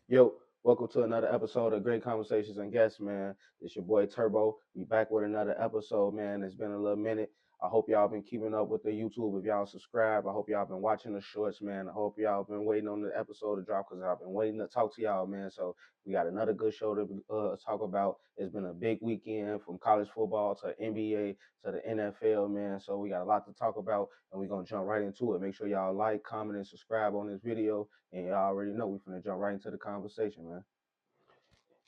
Yo, welcome to another episode of Great Conversations and Guests, man. It's your boy Turbo. We back with another episode, man. It's been a little minute. I hope y'all been keeping up with the YouTube. If y'all subscribe, I hope y'all been watching the shorts, man. I hope y'all been waiting on the episode to drop because I've been waiting to talk to y'all, man. So we got another good show to talk about. It's been a big weekend from college football to NBA to the NFL, man. So we got a lot to talk about, and we're gonna jump right into it. Make sure y'all like, comment, and subscribe on this video. And y'all already know we finna jump right into the conversation, man.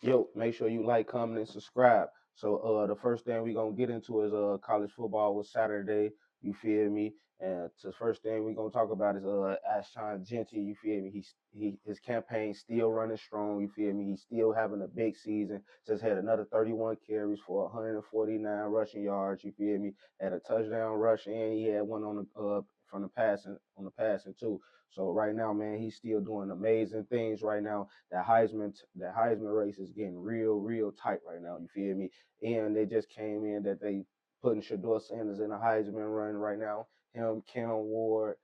Yo, make sure you like, comment, and subscribe. So the first thing we gonna get into is college football was Saturday. You feel me? And the first thing we gonna talk about is Ashton Genty. You feel me? His campaign still running strong. You feel me? He's still having a big season. Just had another 31 carries for 149 rushing yards. You feel me? Had a touchdown rush and he had one on the from the passing too. So right now, man, he's still doing amazing things right now. That Heisman race is getting real tight right now. You feel me? And they just came in that they putting Shador Sanders in a Heisman run right now. Him, Cam Ward,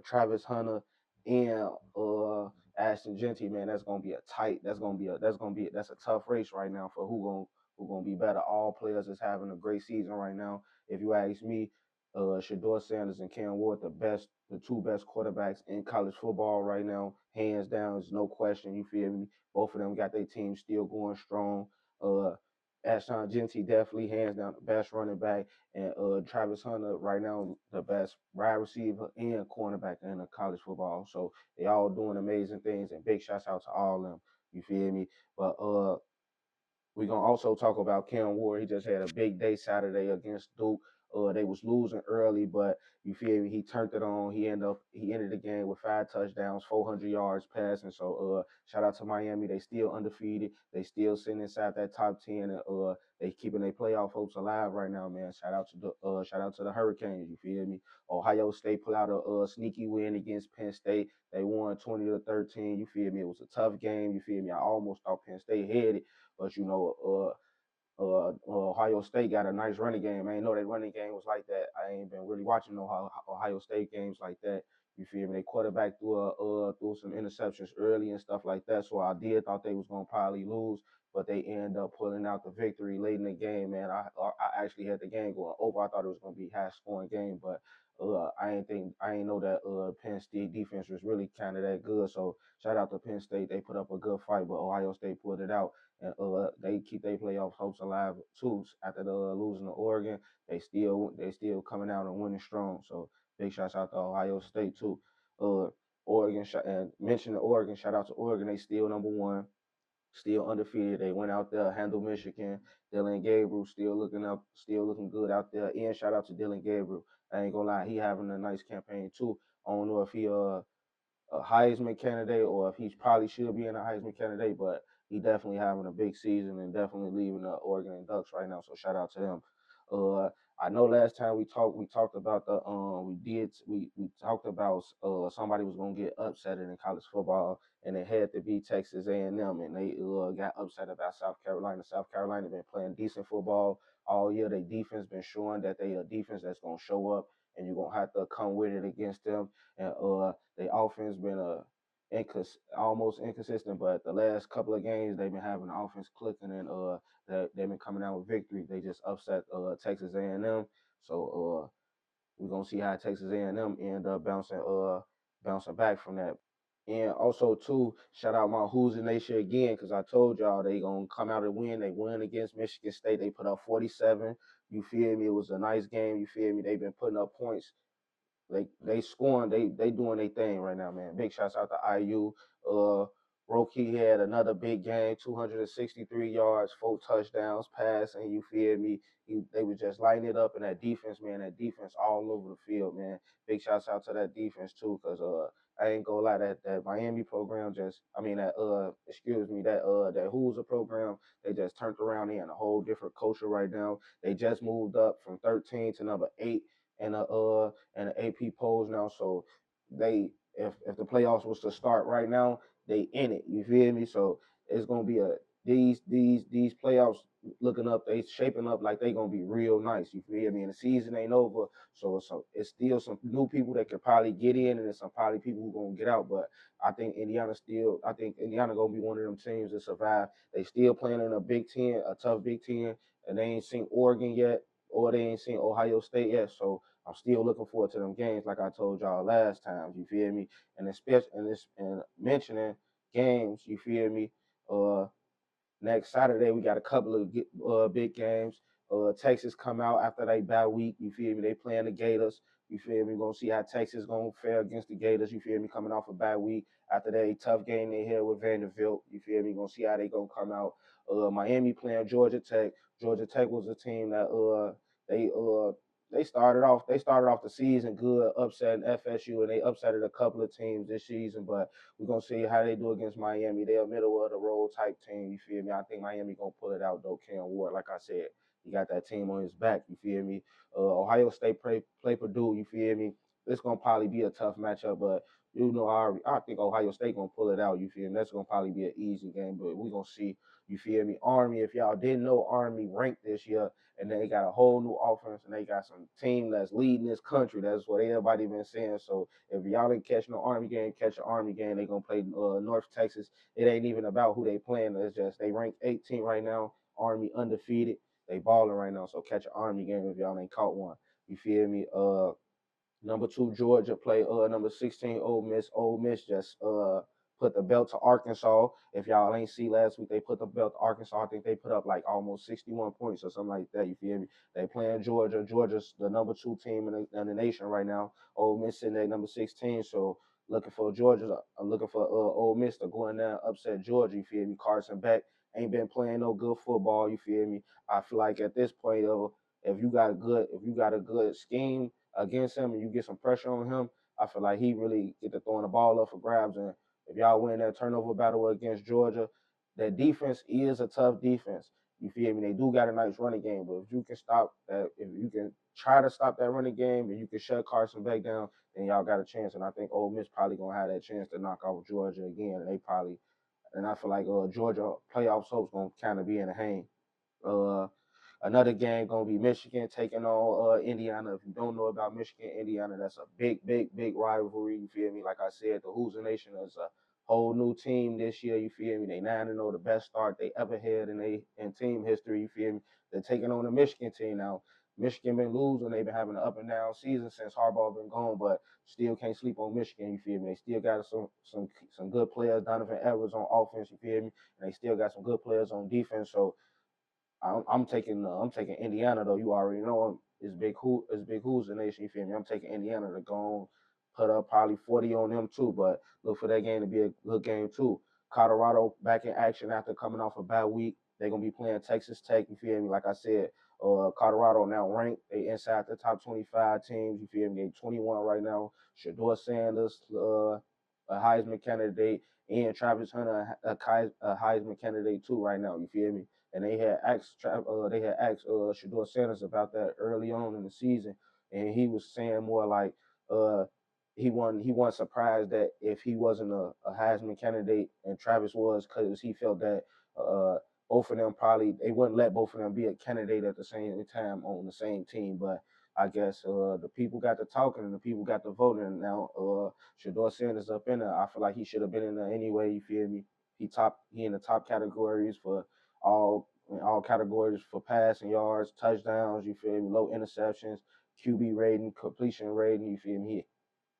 Travis Hunter, and Ashton Genty. Man, that's gonna be a tight. That's a tough race right now for who gonna be better. All players is having a great season right now. If you ask me, Shador Sanders and Cam Ward, the two best quarterbacks in college football right now, hands down. There's no question. You feel me? Both of them got their team still going strong. Uh, Ashton Genty definitely hands down the best running back, and Travis Hunter right now the best wide receiver and cornerback in the college football. So they all doing amazing things, and big shouts out to all of them. You feel me? But we're gonna also talk about Cam Ward. He just had a big day Saturday against Duke. They was losing early, but you feel me? He turned it on. He ended the game with 5 touchdowns, 400 yards passing. So shout out to Miami. They still undefeated. They still sitting inside that top 10, and they keeping their playoff hopes alive right now, man. Shout out to the Hurricanes. You feel me? Ohio State put out a sneaky win against Penn State. They won 20-13. You feel me? It was a tough game. You feel me? I almost thought Penn State had it, but Ohio State got a nice running game. I ain't know that running game was like that. I ain't been really watching no Ohio State games like that. You feel me? They quarterback threw some interceptions early and stuff like that. So I did thought they was gonna probably lose, but they end up pulling out the victory late in the game. Man, I actually had the game going over. I thought it was gonna be high scoring game, but I ain't know that Penn State defense was really kind of that good. So shout out to Penn State. They put up a good fight, but Ohio State pulled it out, and they keep their playoff hopes alive too. After the losing to Oregon, they still coming out and winning strong. So big shouts out to Ohio State too. Uh, and mention the Oregon. Shout out to Oregon. They still number one, still undefeated. They went out there, handled Michigan. Dylan Gabriel still looking good out there. And shout out to Dylan Gabriel. I ain't gonna lie, he having a nice campaign too. I don't know if he a Heisman candidate or if he probably should be in a Heisman candidate, but he definitely having a big season and definitely leaving the Oregon Ducks right now. So shout out to him. Uh, I know last time we talked about we talked about somebody was gonna get upset in college football, and it had to be Texas A&M, and they got upset about South Carolina. South Carolina been playing decent football all year. Their defense been showing that they a defense that's gonna show up, and you're gonna have to come with it against them. And the offense been almost inconsistent, but the last couple of games they've been having the offense clicking, and they've been coming out with victory. They just upset Texas A&M, so we're gonna see how Texas A&M end up bouncing back from that. And also too, shout out my Hoosier Nation again, because I told y'all they gonna come out and win. They won against Michigan State. They put up 47. You feel me? It was a nice game. You feel me? They've been putting up points. They scoring, they doing their thing right now, man. Big shouts out to IU. Roki had another big game, 263 yards, 4 touchdowns, passing. You feel me? They were just lighting it up, in that defense, man. That defense all over the field, man. Big shouts out to that defense too, cause I ain't gonna lie, that Miami program I mean that Hoosier program, they just turned around. They in a whole different culture right now. They just moved up from 13 to number 8 and the AP polls now. So if the playoffs was to start right now, they in it. You feel me? So it's gonna be these playoffs looking up, they shaping up like they gonna be real nice. You feel me? And the season ain't over, so it's still some new people that could probably get in, and there's some probably people who gonna get out. But I think Indiana gonna be one of them teams that survive. They still playing in a Big Ten, a tough Big Ten, and they ain't seen Oregon yet, or they ain't seen Ohio State yet. So I'm still looking forward to them games, like I told y'all last time. You feel me? And especially and mentioning games, you feel me? Uh, Next Saturday, we got a couple of big games. Texas come out after they bye week. You feel me? They playing the Gators. You feel me? We're gonna see how Texas gonna fare against the Gators. You feel me? Coming off a bye week after that tough game they had with Vanderbilt. You feel me? Gonna see how they gonna come out. Miami playing Georgia Tech. Georgia Tech was a team that they uh they started off the season good, upsetting FSU, and they upsetted a couple of teams this season. But we're gonna see how they do against Miami. They're a middle of the road type team. You feel me? I think Miami gonna pull it out though. Cam Ward, like I said, he got that team on his back. You feel me? Ohio State play Purdue. You feel me? It's gonna probably be a tough matchup, but I think Ohio State gonna pull it out. You feel me? That's gonna probably be an easy game, but we're gonna see. You feel me? Army, if y'all didn't know, Army ranked this year, and they got a whole new offense, and they got some team that's leading this country. That's what everybody been saying. So if y'all didn't catch no Army game, catch an Army game. They gonna play North Texas. It ain't even about who they playing. It's just they ranked 18 right now. Army undefeated. They balling right now. So catch an Army game if y'all ain't caught one. You feel me? Number 2, Georgia play number 16, Ole Miss. Ole Miss just put the belt to Arkansas. If y'all ain't see last week, they put the belt to Arkansas. I think they put up like almost 61 points or something like that. You feel me? They playing Georgia. Georgia's the number 2 team in the nation right now. Ole Miss in there number 16. So looking for Georgia. I'm looking for Ole Miss to go in there and upset Georgia. You feel me? Carson Beck ain't been playing no good football. You feel me? I feel like at this point, if you got a good scheme against him and you get some pressure on him, I feel like he really get to throwing the ball up for grabs. And if y'all win that turnover battle against Georgia, that defense is a tough defense. You feel me? They do got a nice running game, but if you can stop that, if you can try to stop that running game and you can shut Carson back down, then y'all got a chance. And I think Ole Miss probably gonna have that chance to knock off Georgia again. And I feel like Georgia playoff hopes gonna kind of be in a hang. Uh, Another game gonna be Michigan taking on Indiana. If you don't know about Michigan, Indiana, that's a big rivalry. You feel me? Like I said, the Hoosier Nation is a whole new team this year. You feel me? They 9-0, the best start they ever had in team history. You feel me? They're taking on the Michigan team now. Michigan been losing. They've been having an up and down season since Harbaugh been gone, but still can't sleep on Michigan. You feel me? They still got some good players. Donovan Edwards on offense. You feel me? And they still got some good players on defense. So I'm taking Indiana though. You already know it's big who's the nation. You feel me? I'm taking Indiana to go on, put up probably 40 on them too. But look for that game to be a good game too. Colorado back in action after coming off a bad week. They're gonna be playing Texas Tech. You feel me? Like I said, Colorado now ranked. They inside the top 25 teams. You feel me? They 21 right now. Shador Sanders, a Heisman candidate, and Travis Hunter, a Heisman candidate too right now. You feel me? And they had asked Shador Sanders about that early on in the season, and he was saying more like uh, he wasn't surprised that if he wasn't a Heisman candidate and Travis was, because he felt that uh, both of them probably they wouldn't let both of them be a candidate at the same time on the same team. But I guess the people got to talking and the people got to voting, and now Shador Sanders up in there. I feel like he should have been in there anyway. You feel me? He in the top categories for all categories for passing yards, touchdowns, you feel me, low interceptions, QB rating, completion rating, you feel me?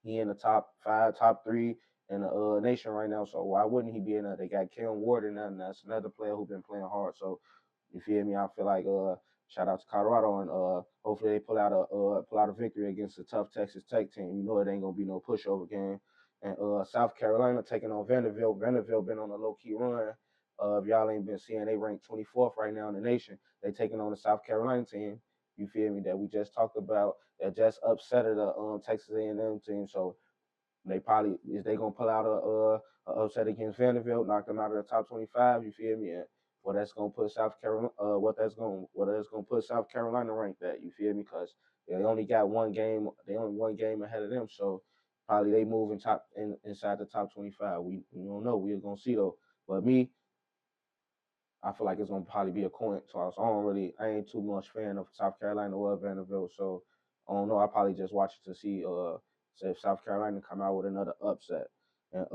He in the top 5, top 3 in the nation right now. So why wouldn't he be in there? They got Cam Ward in there, and that's another player who been playing hard. So you feel me? I feel like shout out to Colorado, and hopefully they pull out a victory against a tough Texas Tech team. You know it ain't gonna be no pushover game. And South Carolina taking on Vanderbilt. Vanderbilt been on a low key run. If y'all ain't been seeing, they ranked 24th right now in the nation. They taking on the South Carolina team. You feel me? That we just talked about. That just upset the Texas A&M team. So they probably is they gonna pull out a upset against Vanderbilt, knock them out of the top 25. You feel me? And well, that's gonna put South Carolina, what that's gonna put South Carolina ranked at. You feel me? Because they only got one game. They only one game ahead of them. So probably they moving inside the top 25. We don't know. We're gonna see though. But me, I feel like it's gonna probably be a coin toss. I ain't too much fan of South Carolina or Vanderbilt, so I don't know. I probably just watch it to see say if South Carolina come out with another upset. And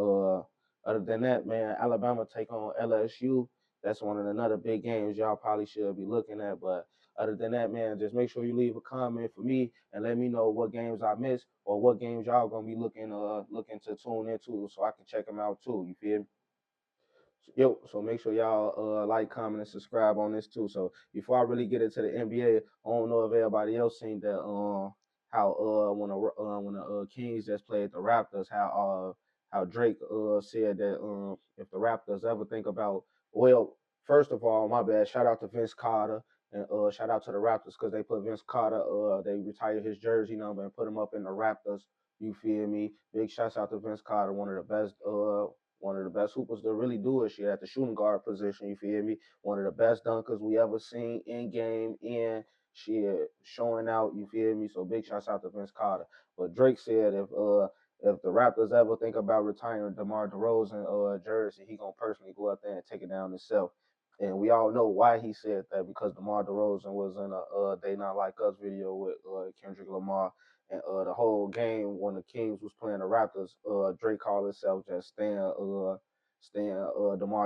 other than that, man, Alabama take on LSU. That's one of another big games y'all probably should be looking at. But other than that, man, just make sure you leave a comment for me and let me know what games I missed or what games y'all gonna be looking to tune into so I can check them out too. You feel me? Yo, so make sure y'all like, comment, and subscribe on this too. So before I really get into the NBA, I don't know if everybody else seen that how when the Kings just played the Raptors, how Drake said that if the Raptors ever think about, well, first of all, my bad, shout out to Vince Carter and shout out to the Raptors because they put Vince Carter they retired his jersey number and put him up in the Raptors. You feel me? Big shouts out to Vince Carter, one of the best hoopers to really do it. Shit at the shooting guard position, you feel me? One of the best dunkers we ever seen in game, in shit showing out, you feel me? So big shouts out to Vince Carter. But Drake said if the Raptors ever think about retiring DeMar DeRozan jersey, he gonna personally go out there and take it down himself. And we all know why he said that because DeMar DeRozan was in a They Not Like Us video with Kendrick Lamar. And the whole game when the Kings was playing the Raptors, Drake called himself just staying DeMar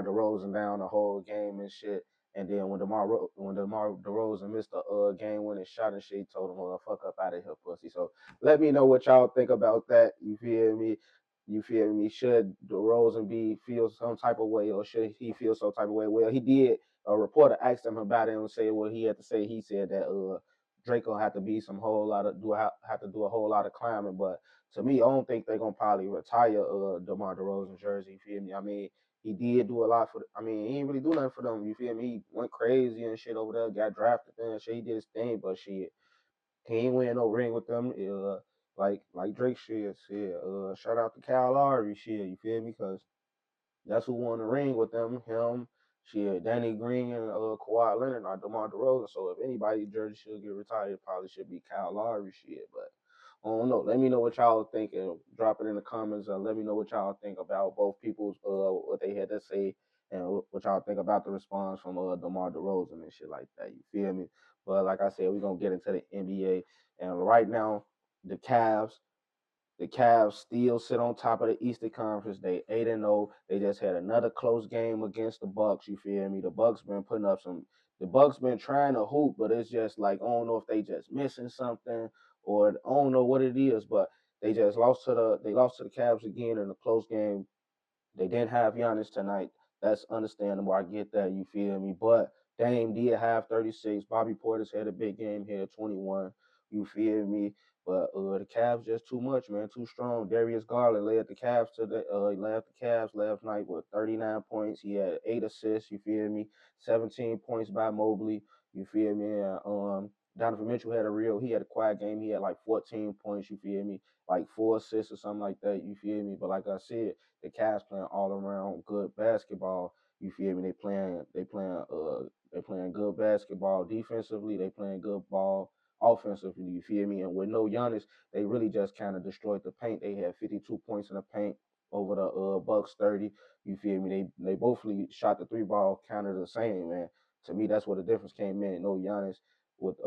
DeRozan down the whole game and shit. And then when DeMar DeRozan missed the game winning shot and shit, he told him, fuck up out of here, pussy." So let me know what y'all think about that. You feel me? You feel me? Should DeRozan feel some type of way, or should he feel some type of way? Well, he did. A reporter asked him about it and say what he had to say. He said that Drake will have to be some whole lot of have to do a whole lot of climbing. But to me, I don't think they're gonna probably retire DeMar DeRozan jersey. You feel me? I mean, he did do a lot for. I mean, he didn't really do nothing for them. You feel me? He went crazy and shit over there, got drafted and shit. He did his thing, but shit, he ain't win no ring with them. Like Drake shit. Shout out to Kyle Lowry shit. You feel me? Cause that's who won the ring with them. Him, shit, Danny Green and Kawhi Leonard, not DeMar DeRozan. So if anybody jersey should get retired, it probably should be Kyle Lowry shit. But I don't know. Let me know what y'all think and drop it in the comments. Let me know what y'all think about both people's what they had to say and what y'all think about the response from DeMar DeRozan and shit like that. You feel me? But like I said, we're gonna get into the NBA. And right now, the Cavs the Cavs still sit on top of the Eastern Conference. They 8-0. They just had another close game against the Bucks. You feel me? The Bucks been putting up some. The Bucks been trying to hoop, but it's just like I don't know if they just missing something or I don't know what it is. But they lost to the Cavs again in a close game. They didn't have Giannis tonight. That's understandable. I get that. You feel me? But Dame did have 36. Bobby Portis had a big game here, 21. You feel me? But the Cavs just too much, man. Too strong. Darius Garland led the Cavs last night with 39 points. He had 8 assists. You feel me? 17 points by Mobley. You feel me? And, Donovan Mitchell he had a quiet game. He had like 14 points. You feel me? Like 4 assists or something like that. You feel me? But like I said, the Cavs playing all around good basketball. You feel me? They playing good basketball defensively. They playing good ball offensively. You feel me? And with no Giannis, they really just kind of destroyed the paint. They had 52 points in the paint over the Bucks 30. You feel me? They both shot the three ball counter the same, man. To me, that's where the difference came in. No Giannis with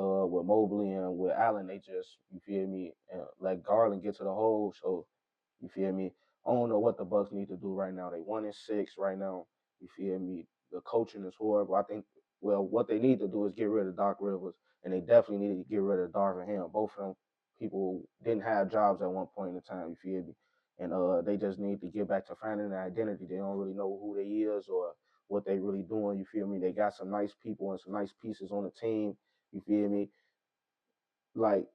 Mobley and with Allen, they just you feel me let Garland get to the hole. So you feel me? I don't know what the Bucks need to do right now. They 1-6 right now. You feel me? The coaching is horrible. I think what they need to do is get rid of Doc Rivers, and they definitely need to get rid of Darvin Ham. Both of them people didn't have jobs at one point in time. You feel me? And they just need to get back to finding an identity. They don't really know who they is or what they really doing. You feel me? They got some nice people and some nice pieces on the team. You feel me? Like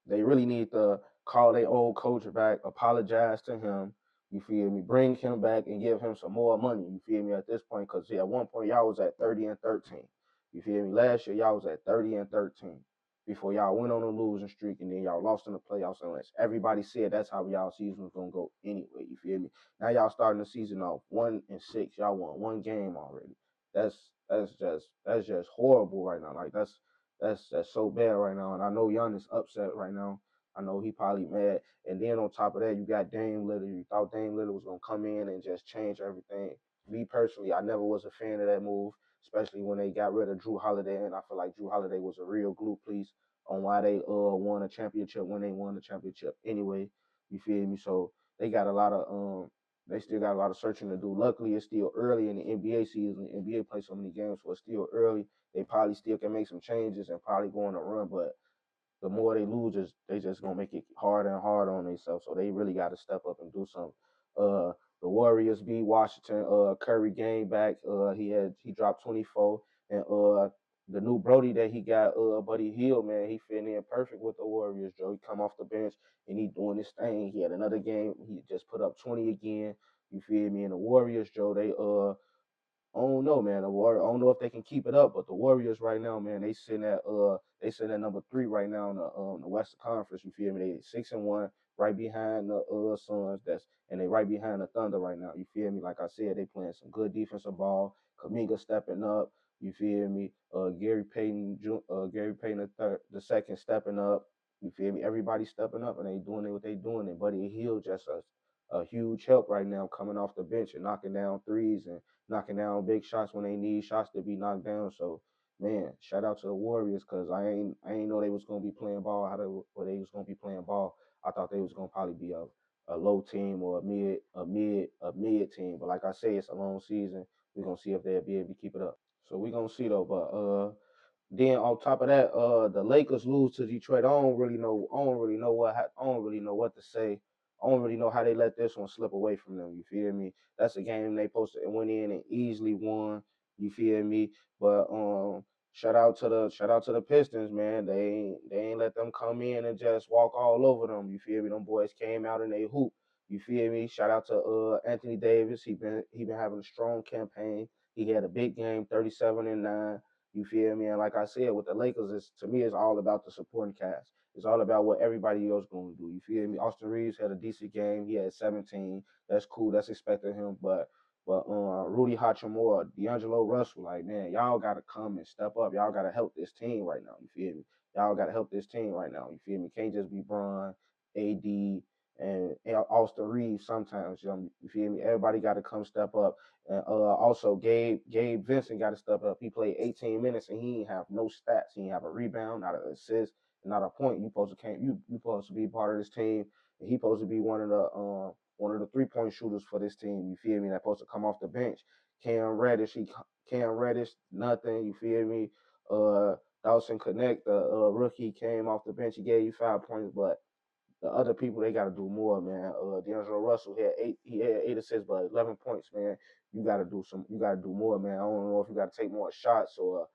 they really need to call their old coach back, apologize to him. You feel me? Bring him back and give him some more money. You feel me? At this point, because at one point y'all was at 30-13. You feel me? Last year y'all was at 30-13 before y'all went on a losing streak and then y'all lost in the playoffs. Unless everybody said that's how y'all season was gonna go anyway. You feel me? Now y'all starting the season off 1-6. Y'all won one game already. That's just horrible right now. Like that's so bad right now. And I know Giannis upset right now. I know he probably mad. And then on top of that, you got Dame Lillard. You thought Dame Lillard was gonna come in and just change everything. me personally, I never was a fan of that move, especially when they got rid of Drew Holiday, and I feel like Drew Holiday was a real glue piece on why they won a championship when they won the championship anyway. You feel me? So they got a lot of they still got a lot of searching to do. Luckily, it's still early in the NBA season. The NBA plays so many games, so it's still early. They probably still can make some changes and probably go on a run, but the more they lose, they just gonna make it harder and harder on themselves. So they really got to step up and do something. Uh, the Warriors beat Washington. Curry game back. He dropped 24, and the new Brody that he got, Buddy Hield, man, he fit in perfect with the Warriors. Joe, he come off the bench and he doing his thing. He had another game. He just put up 20 again. You feel me? And the Warriors, Joe, I don't know, man. I don't know if they can keep it up, but the Warriors right now, man, they sitting at number 3 right now in the Western Conference. You feel me? They 6-1, right behind the Suns. And they right behind the Thunder right now. You feel me? Like I said, they playing some good defensive ball. Kaminga stepping up. You feel me? Gary Payton the second stepping up. You feel me? Everybody stepping up and they doing what they doing. And Buddy Hield just a huge help right now coming off the bench and knocking down threes and knocking down big shots when they need shots to be knocked down. So man, shout out to the Warriors because I ain't know they was gonna be playing ball or they was gonna be playing ball. I thought they was gonna probably be a low team or a mid team. But like I say, it's a long season. We're gonna see if they'll be able to keep it up. So we're gonna see though. But then on top of that, the Lakers lose to Detroit. I don't really know what to say. I don't really know how they let this one slip away from them. You feel me? That's a game they supposed to went in and easily won. You feel me? But shout out to the Pistons, man. They ain't let them come in and just walk all over them. You feel me? Them boys came out and they hoop. You feel me? Shout out to Anthony Davis. He been having a strong campaign. He had a big game, 37-9. You feel me? And like I said, with the Lakers, to me, it's all about the supporting cast. It's all about what everybody else going to do. You feel me? Austin Reeves had a decent game. He had 17. That's cool. That's expected him. But Rudy Hachimura, D'Angelo Russell, like man, y'all gotta come and step up. Y'all gotta help this team right now. You feel me? Y'all gotta help this team right now. You feel me? Can't just be Bron, AD, and Austin Reeves. Sometimes you feel me? Everybody got to come step up. And also Gabe Vincent got to step up. He played 18 minutes and he ain't have no stats. He ain't have a rebound, not an assist, not a point. You supposed to be part of this team. And he supposed to be one of the 3-point shooters for this team. You feel me? That's supposed to come off the bench. Cam Reddish, nothing. You feel me? Uh, Dawson Connect, the rookie, came off the bench. He gave you 5 points, but the other people they got to do more, man. D'Angelo Russell had eight. He had 8 assists, but 11 points, man. You got to do some. You got to do more, man. I don't know if you got to take more shots or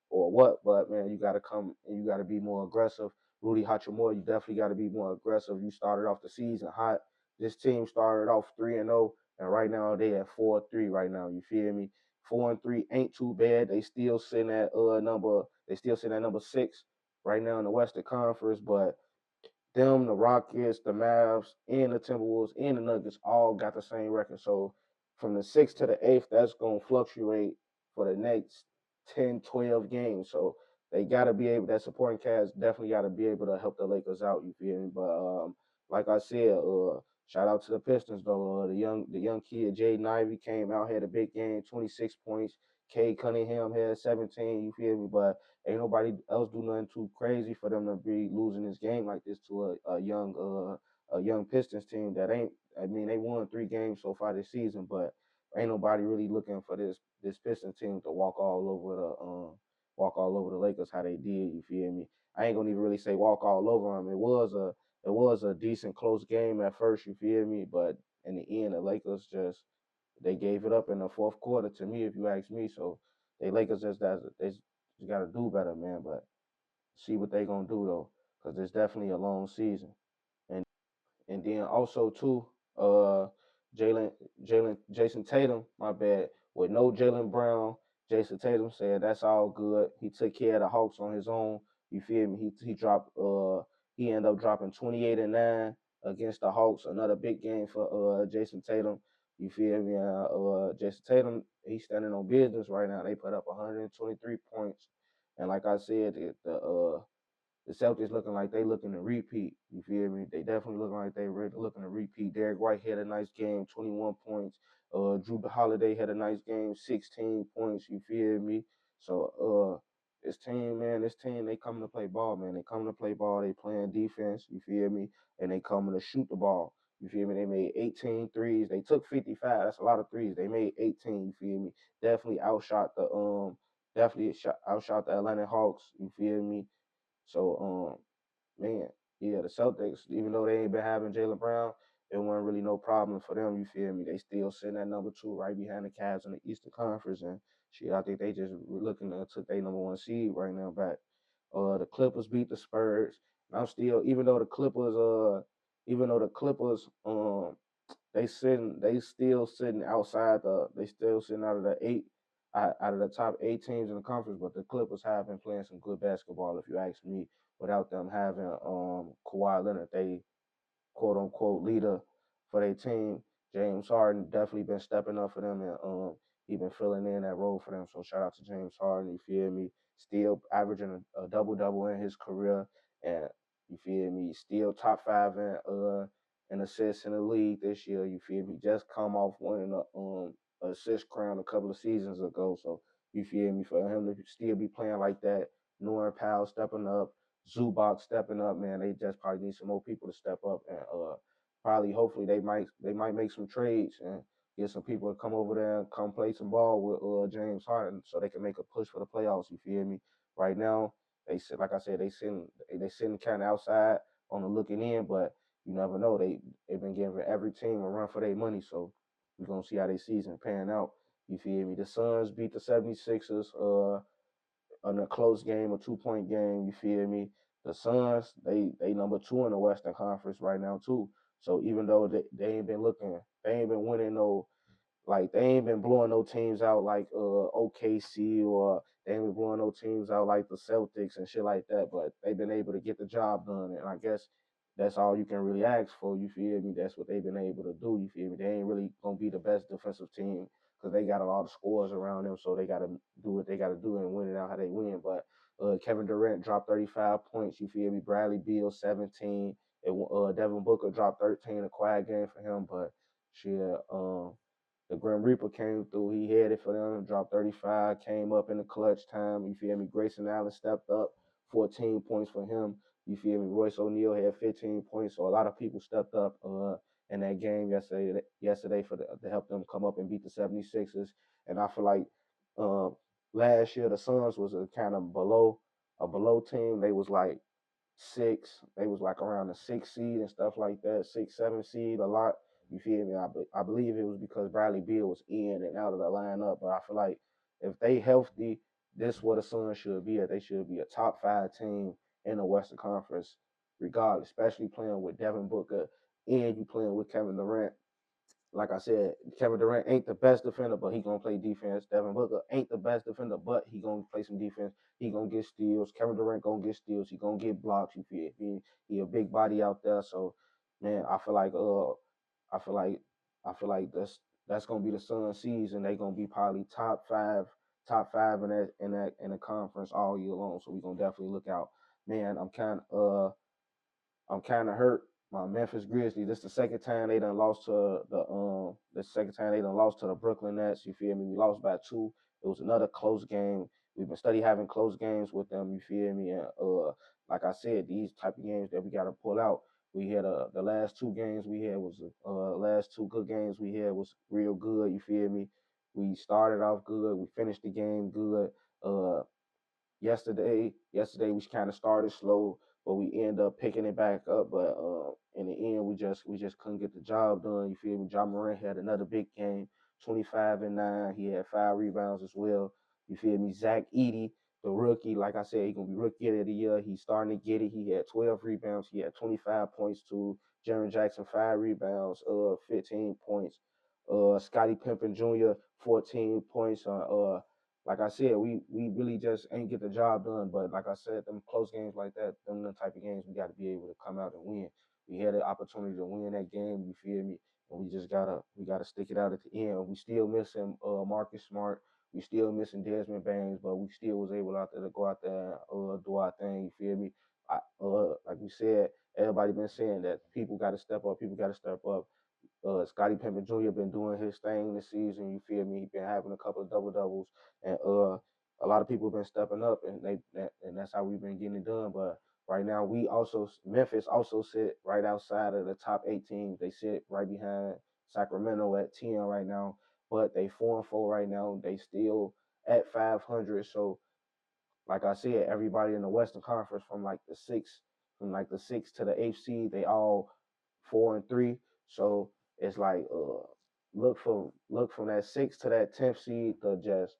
what, but man, you got to come and you got to be more aggressive. Rudy Hachimura, you definitely got to be more aggressive. You started off the season hot. This team started off 3-0, and right now they at 4-3. Right now, you feel me? 4-3 ain't too bad. They still sitting at number. They still sitting at number 6 right now in the Western Conference, but them, the Rockets, the Mavs, and the Timberwolves and the Nuggets all got the same record. So from the 6th to the 8th, that's going to fluctuate for the next 10, 12 games. So they got to be able, that supporting cast definitely got to be able to help the Lakers out. You feel me? But like I said, shout out to the Pistons though. The young kid Jaden Ivey came out, had a big game, 26 points. Cade Cunningham had 17. You feel me? But ain't nobody else do nothing too crazy for them to be losing this game like this to a young Pistons team that ain't. I mean, they won 3 games so far this season, but ain't nobody really looking for this Pistons team to walk all over the Lakers how they did. You feel me? I ain't gonna even really say walk all over them. It was a decent close game at first. You feel me? But in the end, the Lakers they gave it up in the fourth quarter to me, if you ask me. So they Lakers just got to do better, man. But see what they gonna do though, because it's definitely a long season. And and then also too, uh, Jalen Jason Tatum, my bad, with no Jalen Brown. Jason Tatum said that's all good. He took care of the Hawks on his own. You feel me? He ended up dropping 28-9 against the Hawks. Another big game for Jason Tatum. You feel me? Jason Tatum, he's standing on business right now. They put up 123 points, and like I said, the Celtics looking like they looking to repeat. You feel me? They definitely looking like they really looking to repeat. Derrick White had a nice game, 21 points. Drew Holiday had a nice game, 16 points. You feel me? So this team, they coming to play ball, man. They coming to play ball. They playing defense. You feel me? And they coming to shoot the ball. You feel me? They made 18 threes. They took 55. That's a lot of threes. They made 18. You feel me? Definitely outshot outshot the Atlanta Hawks. You feel me? So man, yeah, the Celtics, even though they ain't been having Jaylen Brown, it wasn't really no problem for them. You feel me? They still sitting at number 2, right behind the Cavs in the Eastern Conference, and shit, I think they just looking to took their number 1 seed right now back. The Clippers beat the Spurs. And I'm still, even though the Clippers, they still sitting out of the out of the top 8 teams in the conference, but the Clippers have been playing some good basketball, if you ask me, without them having Kawhi Leonard. They quote unquote leader for their team. James Harden definitely been stepping up for them, and he been filling in that role for them. So shout out to James Harden. You feel me? Still averaging a double double in his career, and you feel me? Still top 5 in assists in the league this year. You feel me? Just come off winning a assist crown a couple of seasons ago. So you feel me? For him to still be playing like that, Norman Powell stepping up, Zubac stepping up, man. They just probably need some more people to step up, and probably hopefully they might make some trades and get some people to come over there and come play some ball with James Harden so they can make a push for the playoffs. You feel me? Right now, they sit like I said, they sitting kind of outside on the looking in, but you never know. They've been giving every team a run for their money, so we're gonna see how their season pan out. You feel me? The Suns beat the 76ers in a close game, a 2-point game. You feel me? The Suns, they number 2 in the Western Conference right now too. So even though they ain't been winning no like they ain't been blowing no teams out like OKC, or they ain't been blowing no teams out like the Celtics and shit like that. But they've been able to get the job done, and I guess that's all you can really ask for. You feel me? That's what they've been able to do. You feel me? They ain't really gonna be the best defensive team because they got a lot of scores around them, so they got to do what they got to do and win it out how they win. But Kevin Durant dropped 35 points. You feel me? Bradley Beal 17. Devin Booker dropped 13. A quiet game for him, but shit. The Grim Reaper came through. He had it for them, dropped 35, came up in the clutch time. You feel me? Grayson Allen stepped up, 14 points for him. You feel me? Royce O'Neal had 15 points. So a lot of people stepped up in that game yesterday to help them come up and beat the 76ers. And I feel like last year the Suns was a kind of below team. They was like 6. They was like around the 6 seed and stuff like that, 6, 7 seed a lot. You feel me? I believe it was because Bradley Beal was in and out of the lineup. But I feel like if they healthy, this is what the Suns should be at. They should be a top 5 team in the Western Conference, regardless, especially playing with Devin Booker and you playing with Kevin Durant. Like I said, Kevin Durant ain't the best defender, but he gonna play defense. Devin Booker ain't the best defender, but he gonna play some defense. He gonna get steals. Kevin Durant gonna get steals. He gonna get blocks. You feel me? He a big body out there. So, man, I feel like that's gonna be the Suns' season. They gonna be probably top five in the conference all year long. So we gonna definitely look out. Man, I'm kind of hurt. My Memphis Grizzlies. This the second time they done lost to the Brooklyn Nets. You feel me? We lost by 2. It was another close game. We've been study having close games with them. You feel me? And like I said, these type of games that we got to pull out. We had the last 2 games we had was last 2 good games we had was real good. You feel me? We started off good. We finished the game good. Yesterday we kind of started slow, but we end up picking it back up. But in the end, we just couldn't get the job done. You feel me? Ja Morant had another big game, 25 and 9. He had 5 rebounds as well. You feel me? Zach Edey, the rookie, like I said, he's gonna be rookie of the year. He's starting to get it. He had 12 rebounds. He had 25 points too. Jaren Jackson 5 rebounds, 15 points. Scottie Pippen Jr. 14 points. Like I said, we really just ain't get the job done. But like I said, them close games like that, them the type of games we got to be able to come out and win. We had an opportunity to win that game. You feel me? And we gotta stick it out at the end. We still missing Marcus Smart. We still missing Desmond Baines, but we still was able out there to go out there and do our thing. You feel me? like we said, everybody been saying that people got to step up. People got to step up. Scottie Pippen Jr. been doing his thing this season. You feel me? He been having a couple of double doubles, and a lot of people been stepping up, and that's how we've been getting it done. But right now, Memphis also sit right outside of the top 8 teams. They sit right behind Sacramento at 10 right now, but they 4-4 right now. They still at 500. So like I said, everybody in the Western Conference from like the sixth to the eighth seed, they all 4-3. So it's like look from that sixth to that 10th seed to just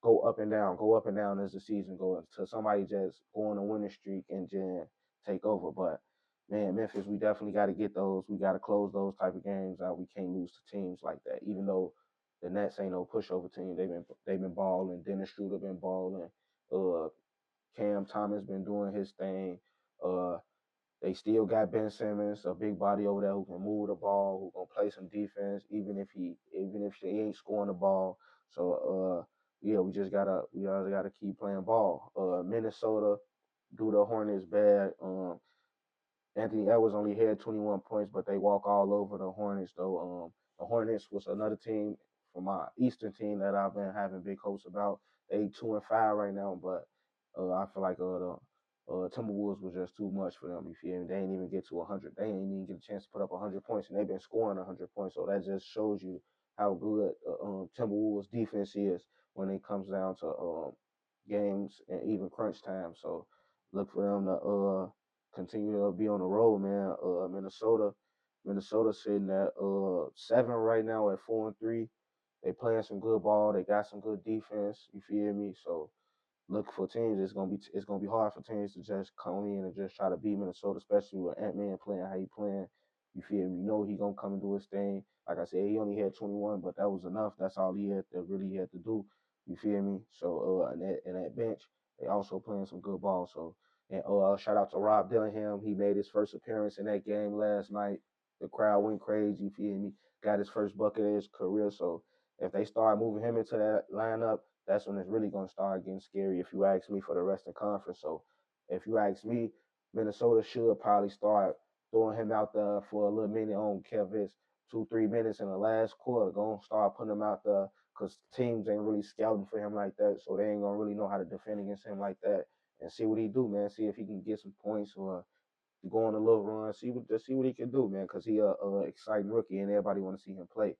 go up and down as the season goes to somebody just go on a winning streak and just take over. But man, Memphis, we definitely got to get those. We got to close those type of games out. We can't lose to teams like that, even though the Nets ain't no pushover team. They've been balling. Dennis Schroeder been balling. Uh, Cam Thomas been doing his thing. Uh, they still got Ben Simmons, a big body over there who can move the ball, who gonna play some defense, even if he ain't scoring the ball. So yeah, we just gotta keep playing ball. Minnesota do the Hornets bad. Anthony Edwards only had 21 points, but they walk all over the Hornets though. The Hornets was another team from my Eastern team that I've been having big hopes about. They 2-5 right now, but I feel like the Timberwolves was just too much for them. You feel me? They ain't even get to 100. They ain't even get a chance to put up 100 points, and they've been scoring 100 points. So that just shows you how good Timberwolves defense is when it comes down to games and even crunch time. So look for them to continue to be on the road, man. Minnesota sitting at 7 right now at 4-3. They playing some good ball. They got some good defense. You feel me? So look for teams. It's gonna be hard for teams to just come in and just try to beat Minnesota, especially with Ant-Man playing how he playing. You feel me? You know he gonna come and do his thing. Like I said, he only had 21, but that was enough. That's all he had to really had to do. You feel me? So and that bench, they also playing some good ball. So and shout out to Rob Dillingham. He made his first appearance in that game last night. The crowd went crazy. You feel me? Got his first bucket of his career. So if they start moving him into that lineup, that's when it's really going to start getting scary if you ask me for the rest of the conference. So if you ask me, Minnesota should probably start throwing him out there for a little minute on Kevis, 2-3 minutes in the last quarter. Going to start putting him out there because teams ain't really scouting for him like that, so they ain't going to really know how to defend against him like that. And see what he do, man. See if he can get some points or go on a little run. See what he can do, man. Because he a exciting rookie, and everybody want to see him play.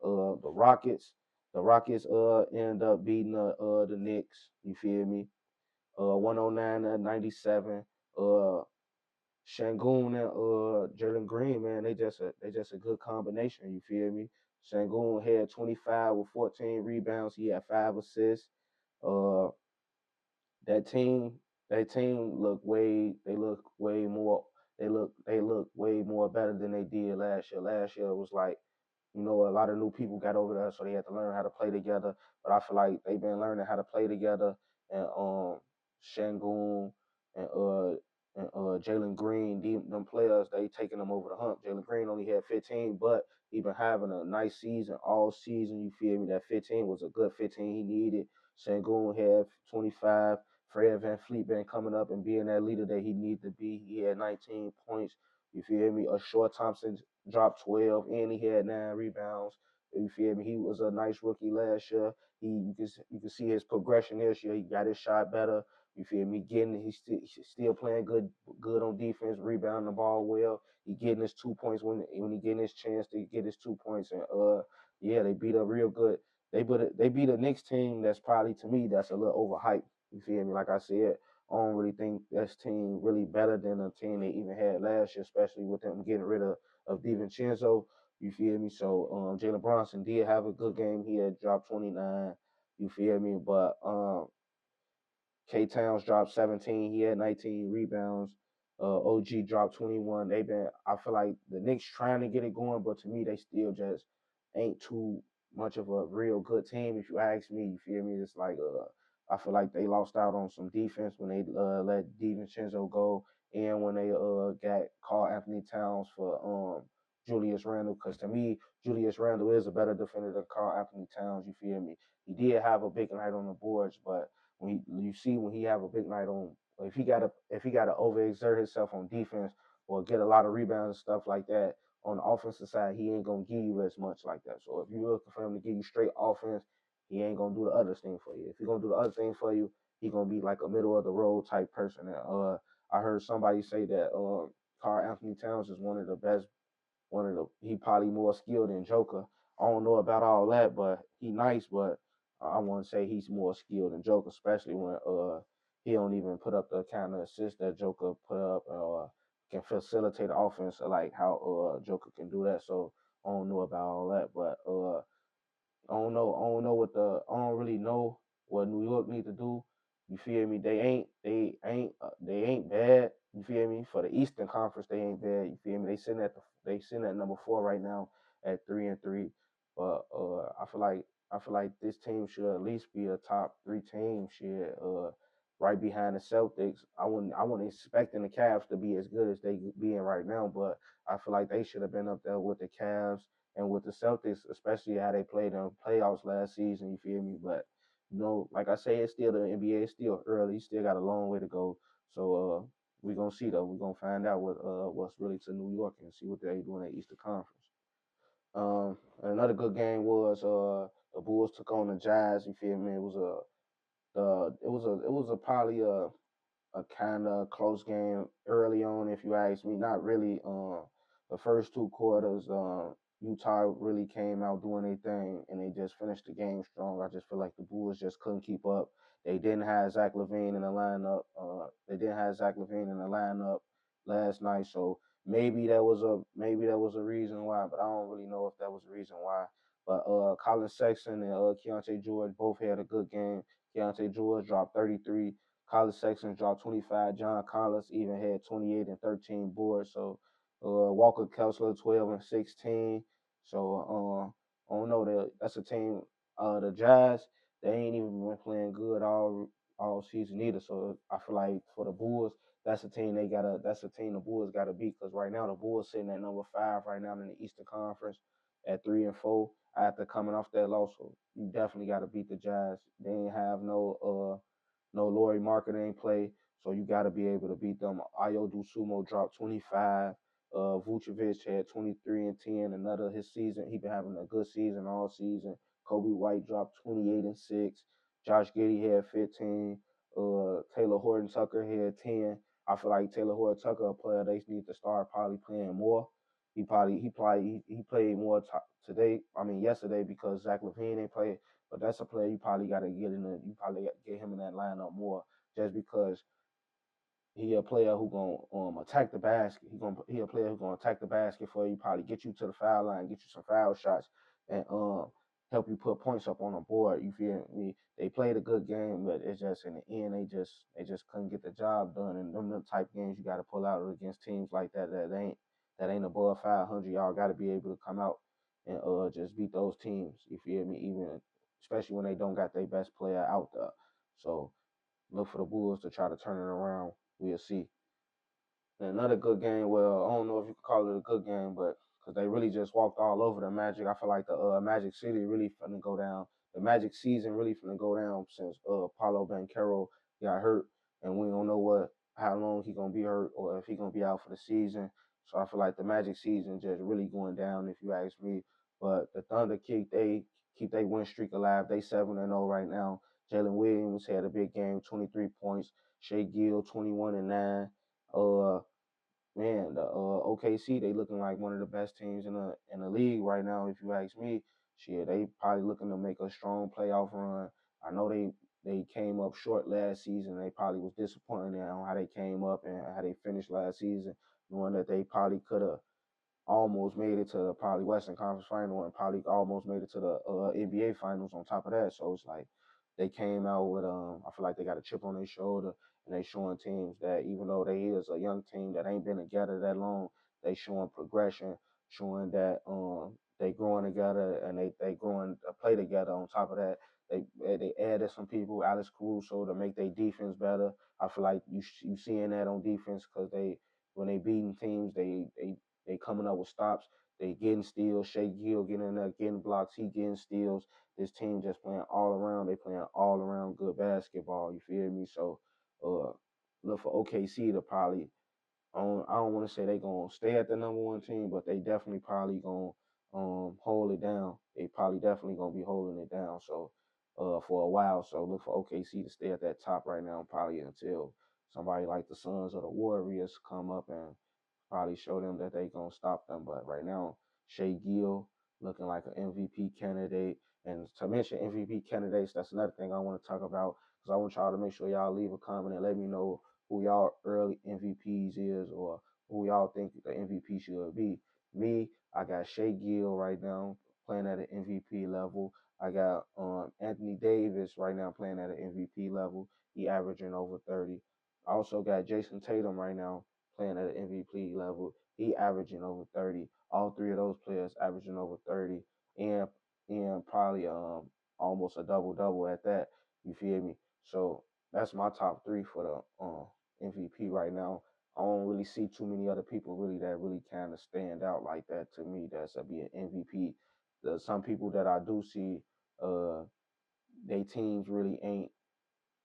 The Rockets end up beating the Knicks. You feel me? 109-97. Shangoon and Jalen Green, man, they just a good combination. You feel me? Shangoon had 25 with 14 rebounds. He had 5 assists. Uh, that team that team look way more they look way more better than they did last year. Last year it was like, a lot of new people got over there, so they had to learn how to play together. But I feel like they've been learning how to play together, and Shangoon and Jalen Green, them players, they taking them over the hump. Jalen Green only had 15, but he been having a nice season all season. You feel me? That 15 was a good 15 he needed. Shangoon had 25. Fred VanVleet been coming up and being that leader that he needed to be. He had 19 points. You feel me? Short Thompson dropped 12, and he had 9 rebounds. You feel me? He was a nice rookie last year. You can see his progression this year. He got his shot better. You feel me? He's still playing good on defense, rebounding the ball well. He getting his 2 points when he getting his chance to get his 2 points. And yeah, they beat a real good. They beat a Knicks team that's probably, to me, that's a little overhyped. You feel me? Like I said, I don't really think this team really better than the team they even had last year, especially with them getting rid of DiVincenzo. You feel me? So Jalen Bronson did have a good game. He had dropped 29. You feel me? But K Towns dropped 17. He had 19 rebounds. OG dropped 21. I feel like the Knicks trying to get it going, but to me, they still just ain't too much of a real good team. If you ask me, you feel me? It's like, I feel like they lost out on some defense when they let DiVincenzo go, and when they got Carl Anthony Towns for Julius Randle. Because to me, Julius Randle is a better defender than Carl Anthony Towns. You feel me? He did have a big night on the boards, but when he have a big night if he gotta overexert himself on defense or get a lot of rebounds and stuff like that on the offensive side, he ain't gonna give you as much like that. So if you're looking for him to give you straight offense, he ain't gonna do the other thing for you. If he's gonna do the other thing for you, he gonna be like a middle of the road type person. And, I heard somebody say that Karl Anthony Towns is he probably more skilled than Joker. I don't know about all that, but he nice, but I want to say he's more skilled than Joker, especially when he don't even put up the kind of assist that Joker put up, or can facilitate the offense like how Joker can do that. So I don't know about all that, but I don't really know what New York need to do. You feel me? They ain't bad. You feel me? For the Eastern Conference, they ain't bad. You feel me? They sitting at number 4 right now at 3-3. But I feel like this team should at least be a top 3 team. Shit, right behind the Celtics. I wasn't expecting the Cavs to be as good as they being right now, but I feel like they should have been up there with the Cavs and with the Celtics, especially how they played in playoffs last season. You feel me? But like I say, it's still the NBA. It's still early. Still got a long way to go. So we're gonna see though. We're gonna find out what's really to New York and see what they doing at Eastern Conference. Another good game was the Bulls took on the Jazz. You feel me? It was a probably a kind of close game early on, if you ask me. Not really. The first 2 quarters, Utah really came out doing their thing, and they just finished the game strong. I just feel like the Bulls just couldn't keep up. They didn't have Zach LaVine in the lineup. They didn't have Zach LaVine in the lineup last night, so maybe that was a reason why, but I don't really know if that was the reason why. But Colin Sexton and Keontae George both had a good game. Keontae George dropped 33. College Sexton dropped 25. John Collins even had 28 and 13 boards. So Walker Kessler 12 and 16. So I don't know, that's a team. The Jazz, they ain't even been playing good all season either. So I feel like for the Bulls, that's a team the Bulls gotta beat, because right now the Bulls sitting at number 5 right now in the Eastern Conference at 3-4 after coming off that loss. So you definitely gotta beat the Jazz. They ain't have no Laurie Market ain't play, so you got to be able to beat them. Ayo Sumo dropped 25. Vucevic had 23 and 10. Another his season. He been having a good season all season. Kobe White dropped 28 and 6. Josh Giddey had 15. Taylor Horton Tucker had 10. I feel like Taylor Horton Tucker, a player they need to start probably playing more. He played more today. I mean yesterday, because Zach LaVine ain't played. But that's a player you probably got to you probably got to get him in that lineup more, just because he a player who gonna attack the basket. He a player who gonna attack the basket for you. Probably get you to the foul line, get you some foul shots, and help you put points up on the board. You feel me? They played a good game, but it's just in the end they just couldn't get the job done. And them the type games you got to pull out against teams like that ain't above 500. Y'all got to be able to come out and just beat those teams. You feel me? Even especially when they don't got their best player out there. So look for the Bulls to try to turn it around. We'll see. And another good game. Well, I don't know if you could call it a good game, but because they really just walked all over the Magic. I feel like the Magic City really finna go down. The Magic season really finna go down since Paulo Banchero got hurt, and we don't know how long he gonna be hurt or if he gonna be out for the season. So I feel like the Magic season just really going down, if you ask me. But the Thunder keep they win streak alive. They 7-0 right now. Jalen Williams had a big game, 23 points. Shea Gill 21 and 9. Uh, Man, the OKC, they looking like one of the best teams in the league right now. If you ask me, shit, they probably looking to make a strong playoff run. I know they came up short last season. They probably was disappointed on how they came up and how they finished last season, knowing that they probably could have almost made it to the probably Western Conference Final and probably almost made it to the NBA Finals on top of that. So it's like they came out with I feel like they got a chip on their shoulder, and they showing teams that even though they is a young team that ain't been together that long, they showing progression, showing that they growing together and they growing to play together. On top of that, they added some people, Alex Caruso, to make their defense better. I feel like you seeing that on defense, because when they beating teams, they coming up with stops. They getting steals. Shea Gill getting in there, getting blocks. He getting steals. This team just playing all around. They playing all around good basketball. You feel me? So, uh, look for OKC to probably. I don't want to say they gonna stay at the number one team, but they definitely probably gonna hold it down. They probably definitely gonna be holding it down. So for a while. So look for OKC to stay at that top right now, probably until somebody like the Suns or the Warriors come up and probably show them that they gonna stop them. But right now, Shea Gill looking like an MVP candidate. And to mention MVP candidates, that's another thing I want to talk about because I want y'all to make sure y'all leave a comment and let me know who y'all early MVPs is or who y'all think the MVP should be. Me, I got Shea Gill right now playing at an MVP level. I got Anthony Davis right now playing at an MVP level. He averaging over 30. I also got Jason Tatum right now playing at an MVP level. He averaging over 30. All three of those players averaging over 30 and probably almost a double double at that. You feel me? So that's my top three for the MVP right now. I don't really see too many other people really that really kind of stand out like that to me. That's a be an MVP. Some people that I do see, uh, they teams really ain't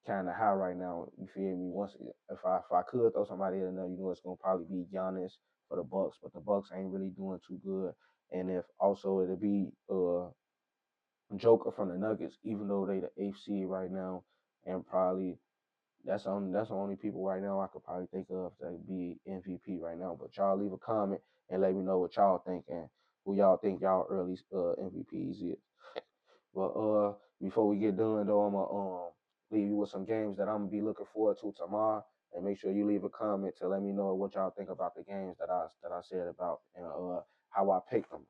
kind of high right now. You feel me? Once if I could throw somebody in there, it's gonna probably be Giannis for the Bucks, but the Bucks ain't really doing too good. And if also it'll be Joker from the Nuggets, even though they the eighth seed right now, and probably that's the only people right now I could probably think of that be MVP right now. But y'all leave a comment and let me know what y'all think and who y'all think y'all early MVPs is. But before we get done though, I'm gonna leave you with some games that I'm gonna be looking forward to tomorrow. And make sure you leave a comment to let me know what y'all think about the games that I said about and how I picked them.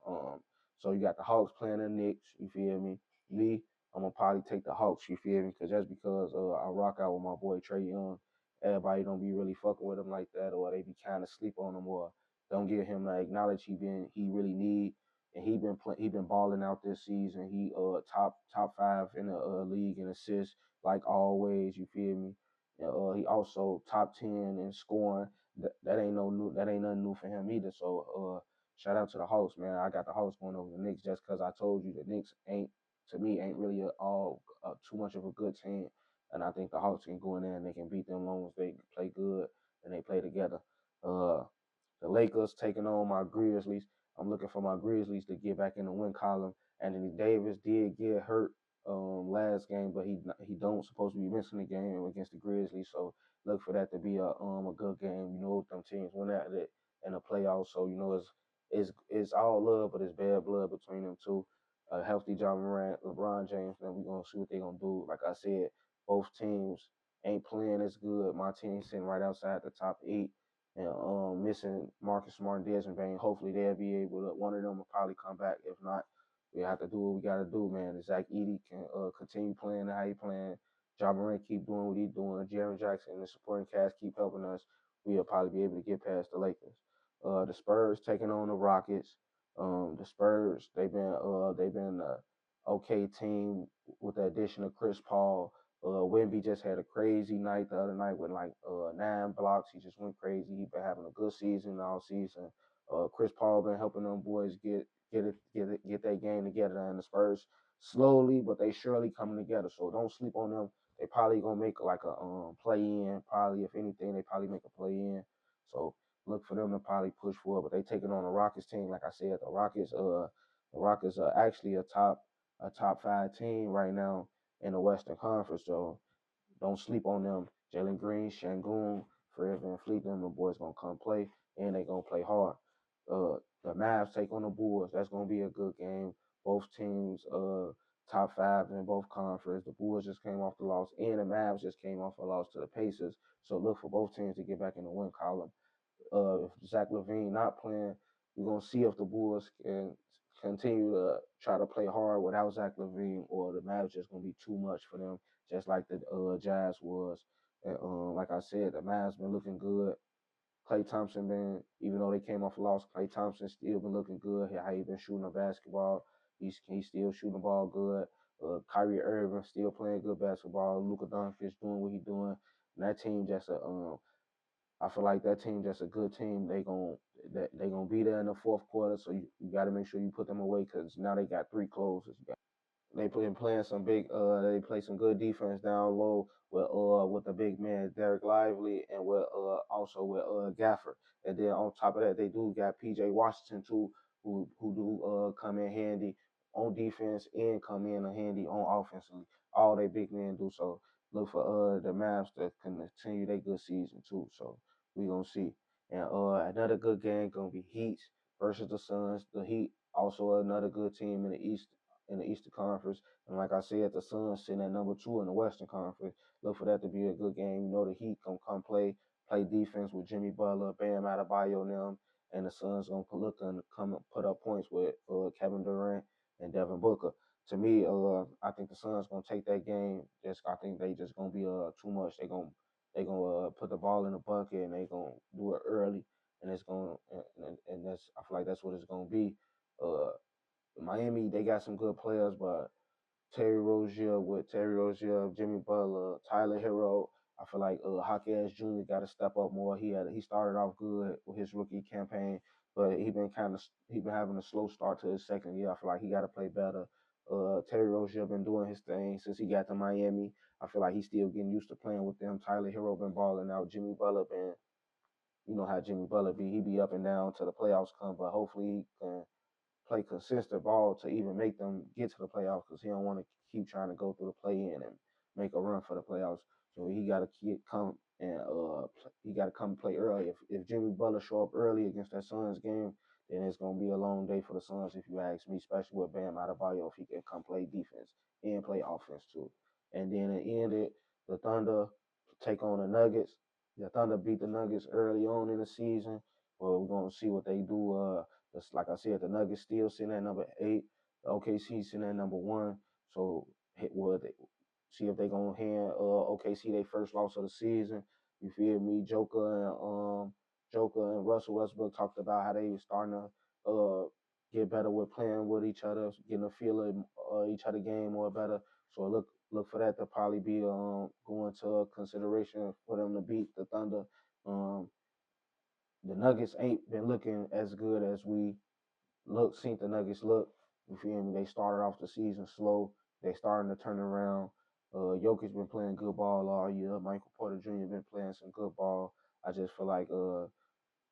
So you got the Hawks playing the Knicks. You feel me? Me, I'm gonna probably take the Hawks. You feel me? Because that's because I rock out with my boy Trey Young. Everybody don't be really fucking with him like that, or they be kind of sleep on him, or don't give him the acknowledge he really need and he been balling out this season. He top five in the league in assists like always. You feel me? He also top 10 in scoring. That ain't nothing new for him either. So shout out to the Hawks, man. I got the Hawks going over the Knicks just because I told you the Knicks ain't really all too much of a good team, and I think the Hawks can go in there and they can beat them long as they play good and they play together. Uh, the Lakers taking on my Grizzlies. I'm looking for my Grizzlies to get back in the win column. Anthony Davis did get hurt last game, but he don't supposed to be missing the game against the Grizzlies. So look for that to be a good game. Them teams went at it in the playoffs. So it's all love, but it's bad blood between them two. Healthy John Morant, LeBron James, then we're gonna see what they're gonna do. Like I said, both teams ain't playing as good. My team's sitting right outside the top 8 and missing Marcus Smart and Desmond Bain. Hopefully they'll be able to. One of them will probably come back. If not, we have to do what we got to do, man. If Zach Edey can continue playing how he playing, John Morant keep doing what he's doing, Jaren Jackson and the supporting cast keep helping us, we'll probably be able to get past the Lakers. The Spurs taking on the Rockets. The Spurs they've been a okay team with the addition of Chris Paul. Wemby just had a crazy night the other night with like 9 blocks. He just went crazy. He been having a good season all season. Chris Paul been helping them boys get that game together, and the Spurs slowly but they surely coming together. So don't sleep on them. They probably gonna make like a play in. Probably if anything, they probably make a play in. So look for them to probably push forward. But they taking on the Rockets team. Like I said, the Rockets are actually a top 5 team right now in the Western Conference. So don't sleep on them. Jalen Green, Shangoon, Fred VanVleet, them the boys gonna come play and they gonna play hard. The Mavs take on the Bulls. That's gonna be a good game. Both teams top 5 in both conferences. The Bulls just came off the loss and the Mavs just came off a loss to the Pacers. So look for both teams to get back in the win column. If Zach LaVine not playing, we're gonna see if the Bulls can continue to try to play hard without Zach LaVine, or the Mavs just gonna be too much for them, just like the Jazz was. And like I said, the Mavs been looking good. Klay Thompson been, even though they came off a loss, Klay Thompson still been looking good. How he been shooting the basketball, he's still shooting the ball good. Kyrie Irving still playing good basketball. Luka Doncic doing what he doing. And that team just I feel like that team just a good team. They gonna be there in the fourth quarter, so you got to make sure you put them away because now they got 3 closers. they been playing some big. They play some good defense down low with the big man Derek Lively and with also with Gafford. And then on top of that, they do got P.J. Washington too, who do come in handy on defense and come in handy on offensively. All they big men do. So look for the Mavs to continue their good season too. So we gonna see. And another good game gonna be Heat versus the Suns. The Heat also another good team in the Eastern Conference. And like I said, the Suns sitting at number 2 in the Western Conference. Look for that to be a good game. You know the Heat gonna come play defense with Jimmy Butler, Bam Adebayo, and them, and the Suns gonna look and come and put up points with Kevin Durant and Devin Booker. To me, I think the Suns gonna take that game. I think they just gonna be too much. They gonna put the ball in the bucket and they gonna do it early, and it's gonna and that's I feel like that's what it's gonna be. Uh, Miami, they got some good players, but Terry Rozier, Jimmy Butler, Tyler Hero. I feel like Hawkins Jr. got to step up more. He started off good with his rookie campaign, but he been having a slow start to his second year. I feel like he got to play better. Terry Rozier been doing his thing since he got to Miami. I feel like he's still getting used to playing with them. Tyler Hero been balling out. Jimmy Butler been, you know how Jimmy Butler be. He be up and down till the playoffs come, but hopefully he can play consistent ball to even make them get to the playoffs because he don't want to keep trying to go through the play in and make a run for the playoffs. So he got to he got to come play early. If Jimmy Butler show up early against that Suns game, then it's gonna be a long day for the Suns if you ask me, especially with Bam Adebayo if he can come play defense and play offense too. And then it ended the Thunder take on the Nuggets. The Thunder beat the Nuggets early on in the season. Well, we're gonna see what they do. Just like I said, the Nuggets still sitting at number 8. The OKC sitting at number 1. So see if they gonna hand OKC their first loss of the season. You feel me? Joker and Russell Westbrook talked about how they was starting to get better with playing with each other, getting a feel of each other game more better. So look for that to probably be going to consideration for them to beat the Thunder. Um, the Nuggets ain't been looking as good as we seen the Nuggets look. You feel me? They started off the season slow. They starting to turn around. Jokic been playing good ball all year. Michael Porter Jr. been playing some good ball. I just feel like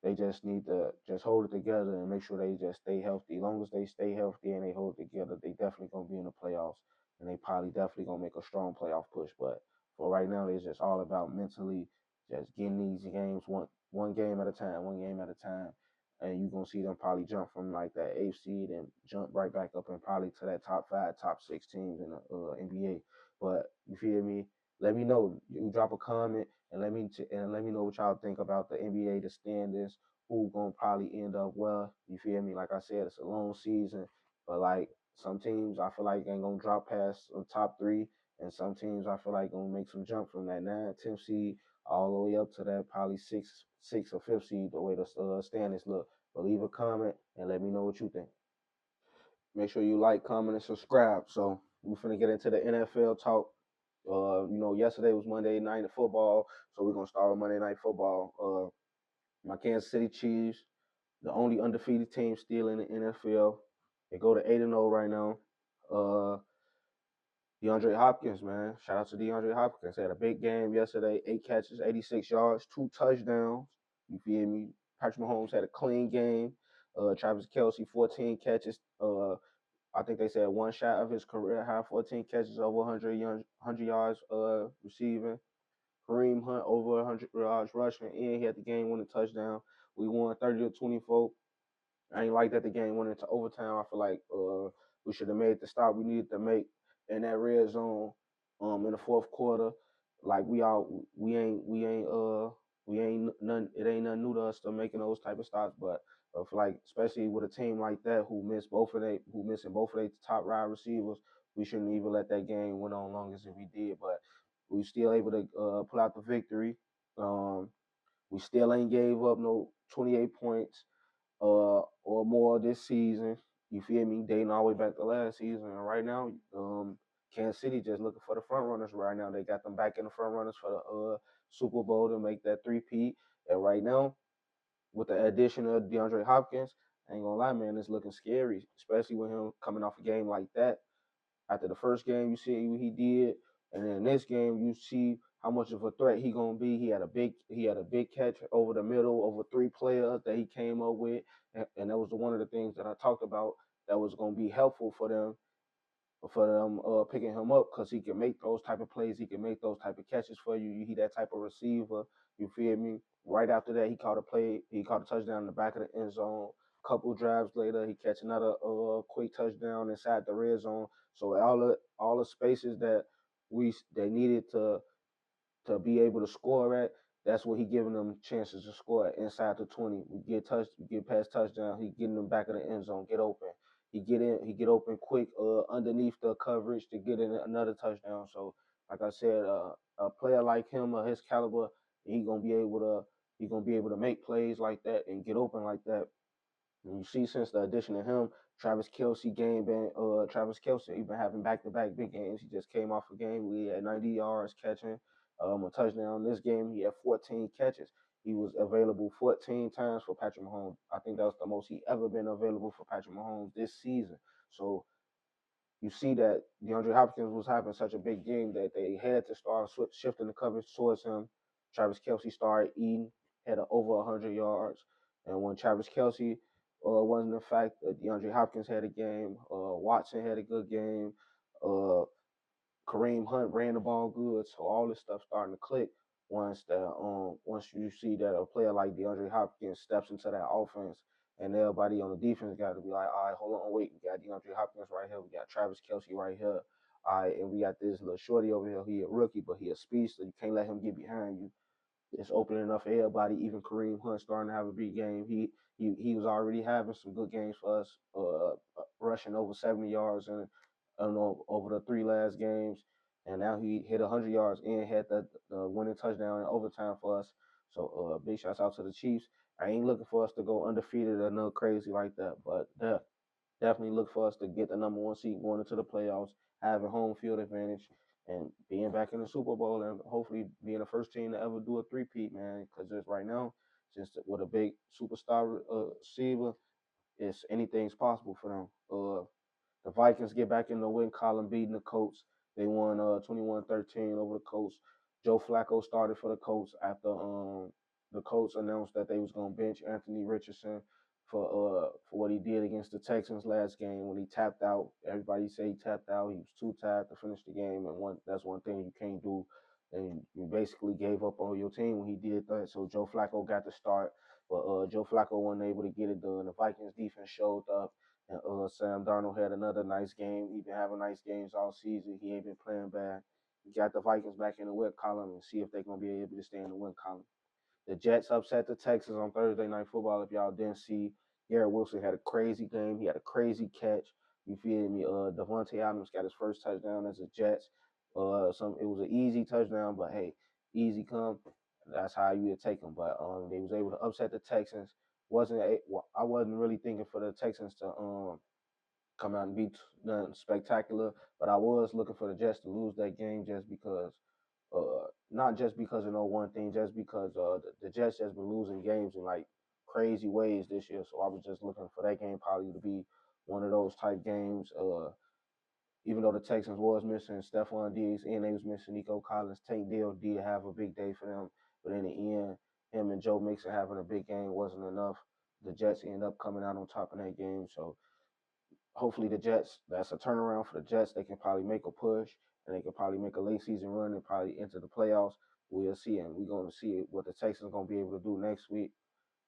they just need to just hold it together and make sure they just stay healthy. As long as they stay healthy and they hold it together, they definitely gonna be in the playoffs, and they probably definitely gonna make a strong playoff push. But for right now, it's just all about mentally just getting these games one game at a time, one game at a time, and you're gonna see them probably jump from like that 8th seed and jump right back up and probably to that top 5, top 6 teams in the NBA. But you feel me? Let me know. You drop a comment and let me know what y'all think about the NBA, the standings, who gonna probably end up well. You feel me? Like I said, it's a long season, but like some teams I feel like ain't gonna drop past the top 3, and some teams I feel like gonna make some jump from that 9th, 10th seed all the way up to that probably 6 or 5th seed. The way the standings look. But leave a comment and let me know what you think. Make sure you like, comment, and subscribe. So we're finna get into the NFL talk. Yesterday was Monday night football, so we're gonna start with Monday night football. My Kansas City Chiefs, the only undefeated team still in the NFL. They go to 8-0 right now. DeAndre Hopkins, man. Shout out to DeAndre Hopkins. He had a big game yesterday. 8 catches, 86 yards, 2 touchdowns. You feel me? Patrick Mahomes had a clean game. Travis Kelce, 14 catches. I think they said one shot of his career high, 14 catches, over 100 yards receiving. Kareem Hunt over 100 yards rushing, and he had the game-winning touchdown. We won 30-24. I ain't like that the game went into overtime. I feel like we should have made the stop we needed to make in that red zone in the fourth quarter. Like we ain't none it ain't nothing new to us to making those type of stops, but I feel like especially with a team like that who missing both of their top wide receivers, we shouldn't even let that game went on long as if we did. But we still able to pull out the victory. We still ain't gave up no 28 points or more this season. You feel me? Dating all the way back to last season. And right now, Kansas City just looking for the front runners right now. They got them back in the front runners for the Super Bowl to make that three-peat. And right now, with the addition of DeAndre Hopkins, I ain't gonna lie, man, it's looking scary, especially with him coming off a game like that. After the first game, you see what he did, and then this game, you see how much of a threat he gonna be. He had a big catch over the middle over 3 players that he came up with, and that was one of the things that I talked about that was gonna be helpful for them picking him up because he can make those type of plays. He can make those type of catches for you. He that type of receiver. You feel me? Right after that, he caught a play. He caught a touchdown in the back of the end zone. Couple drives later, he catch another quick touchdown inside the red zone. So all the spaces that they needed to be able to score at. That's what he giving them chances to score at inside the 20. We get past touchdown. He getting them back of the end zone, get open. He get open quick underneath the coverage to get in another touchdown. So, like I said, a player like him of his caliber, he gonna be able to make plays like that and get open like that. And you see, since the addition of him, Travis Kelsey, he been having back-to-back big games. He just came off a game where he had 90 yards catching, a touchdown. This game, he had 14 catches. He was available 14 times for Patrick Mahomes. I think that was the most he ever been available for Patrick Mahomes this season. So you see that DeAndre Hopkins was having such a big game that they had to start shifting the coverage towards him. Travis Kelsey started eating, had over 100 yards. And when Travis Kelsey wasn't the fact that DeAndre Hopkins had a game, Watson had a good game, uh, Kareem Hunt ran the ball good. So all this stuff starting to click once you see that a player like DeAndre Hopkins steps into that offense, and everybody on the defense got to be like, all right, hold on, wait, we got DeAndre Hopkins right here, we got Travis Kelsey right here, all right, and we got this little shorty over here. He a rookie, but he a speedster. You can't let him get behind you. It's opening up for everybody. Even Kareem Hunt starting to have a big game. He was already having some good games for us, rushing over 70 yards and over the 3 last games, and now he hit 100 yards and had the winning touchdown in overtime for us. So big shouts out to the Chiefs. I ain't looking for us to go undefeated or nothing crazy like that, but definitely look for us to get the number 1 seed going into the playoffs, having home field advantage, and being back in the Super Bowl, and hopefully being the first team to ever do a three-peat, man. Because just right now, since with a big superstar receiver, it's anything's possible for them. The Vikings get back in the win column, beating the Colts. They won 21-13 over the Colts. Joe Flacco started for the Colts after the Colts announced that they was gonna bench Anthony Richardson for what he did against the Texans last game when he tapped out. Everybody say he tapped out. He was too tired to finish the game, and that's one thing you can't do. And you basically gave up on your team when he did that. So Joe Flacco got the start, but Joe Flacco wasn't able to get it done. The Vikings defense showed up. And Sam Darnold had another nice game. He been having nice games all season. He ain't been playing bad. He got the Vikings back in the win column and see if they're gonna be able to stay in the win column. The Jets upset the Texans on Thursday Night Football. If y'all didn't see, Garrett Wilson had a crazy game. He had a crazy catch. You feel me? Devontae Adams got his first touchdown as a Jets. It was an easy touchdown, but hey, easy come. That's how you would take them. But they was able to upset the Texans. I wasn't really thinking for the Texans to come out and be nothing spectacular, but I was looking for the Jets to lose that game just because not just because of no one thing, just because the Jets just been losing games in like crazy ways this year. So I was just looking for that game probably to be one of those type games. Even though the Texans was missing Stephon Diggs and they was missing Nico Collins, Tank Dell did have a big day for them. But in the end, him and Joe Mixon having a big game wasn't enough. The Jets end up coming out on top in that game. So hopefully the Jets, that's a turnaround for the Jets. They can probably make a push and they can probably make a late season run and probably enter the playoffs. We'll see, and we're going to see what the Texans going to be able to do next week.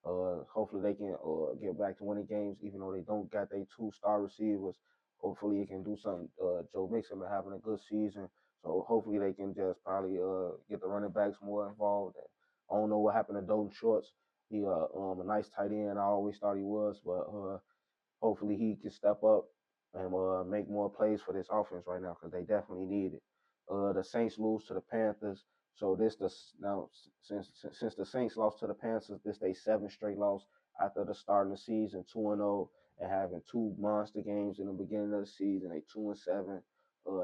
Hopefully they can get back to winning games, even though they don't got their 2 star receivers. Hopefully it can do something. Joe Mixon been having a good season, so hopefully they can just probably get the running backs more involved. And I don't know what happened to Dalton Schultz. He a nice tight end. I always thought he was, but hopefully he can step up and make more plays for this offense right now because they definitely need it. The Saints lose to the Panthers, so this the now since the Saints lost to the Panthers, this they 7th straight loss after the start of the season 2-0 and having 2 monster games in the beginning of the season. They 2-7.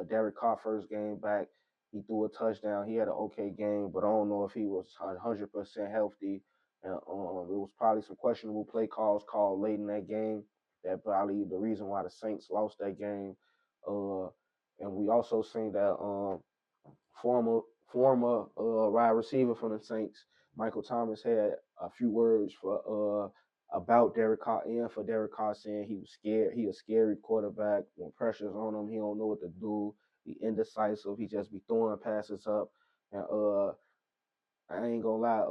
Derek Carr first game back, he threw a touchdown. He had an okay game, but I don't know if he was 100% healthy. And it was probably some questionable play calls called late in that game that probably the reason why the Saints lost that game. And we also seen that former former wide receiver from the Saints, Michael Thomas, had a few words for about Derek Carr and for Derek Carr, saying he was scared. He a scary quarterback. When pressure's on him, he don't know what to do. He indecisive. He just be throwing passes up. And I ain't gonna lie.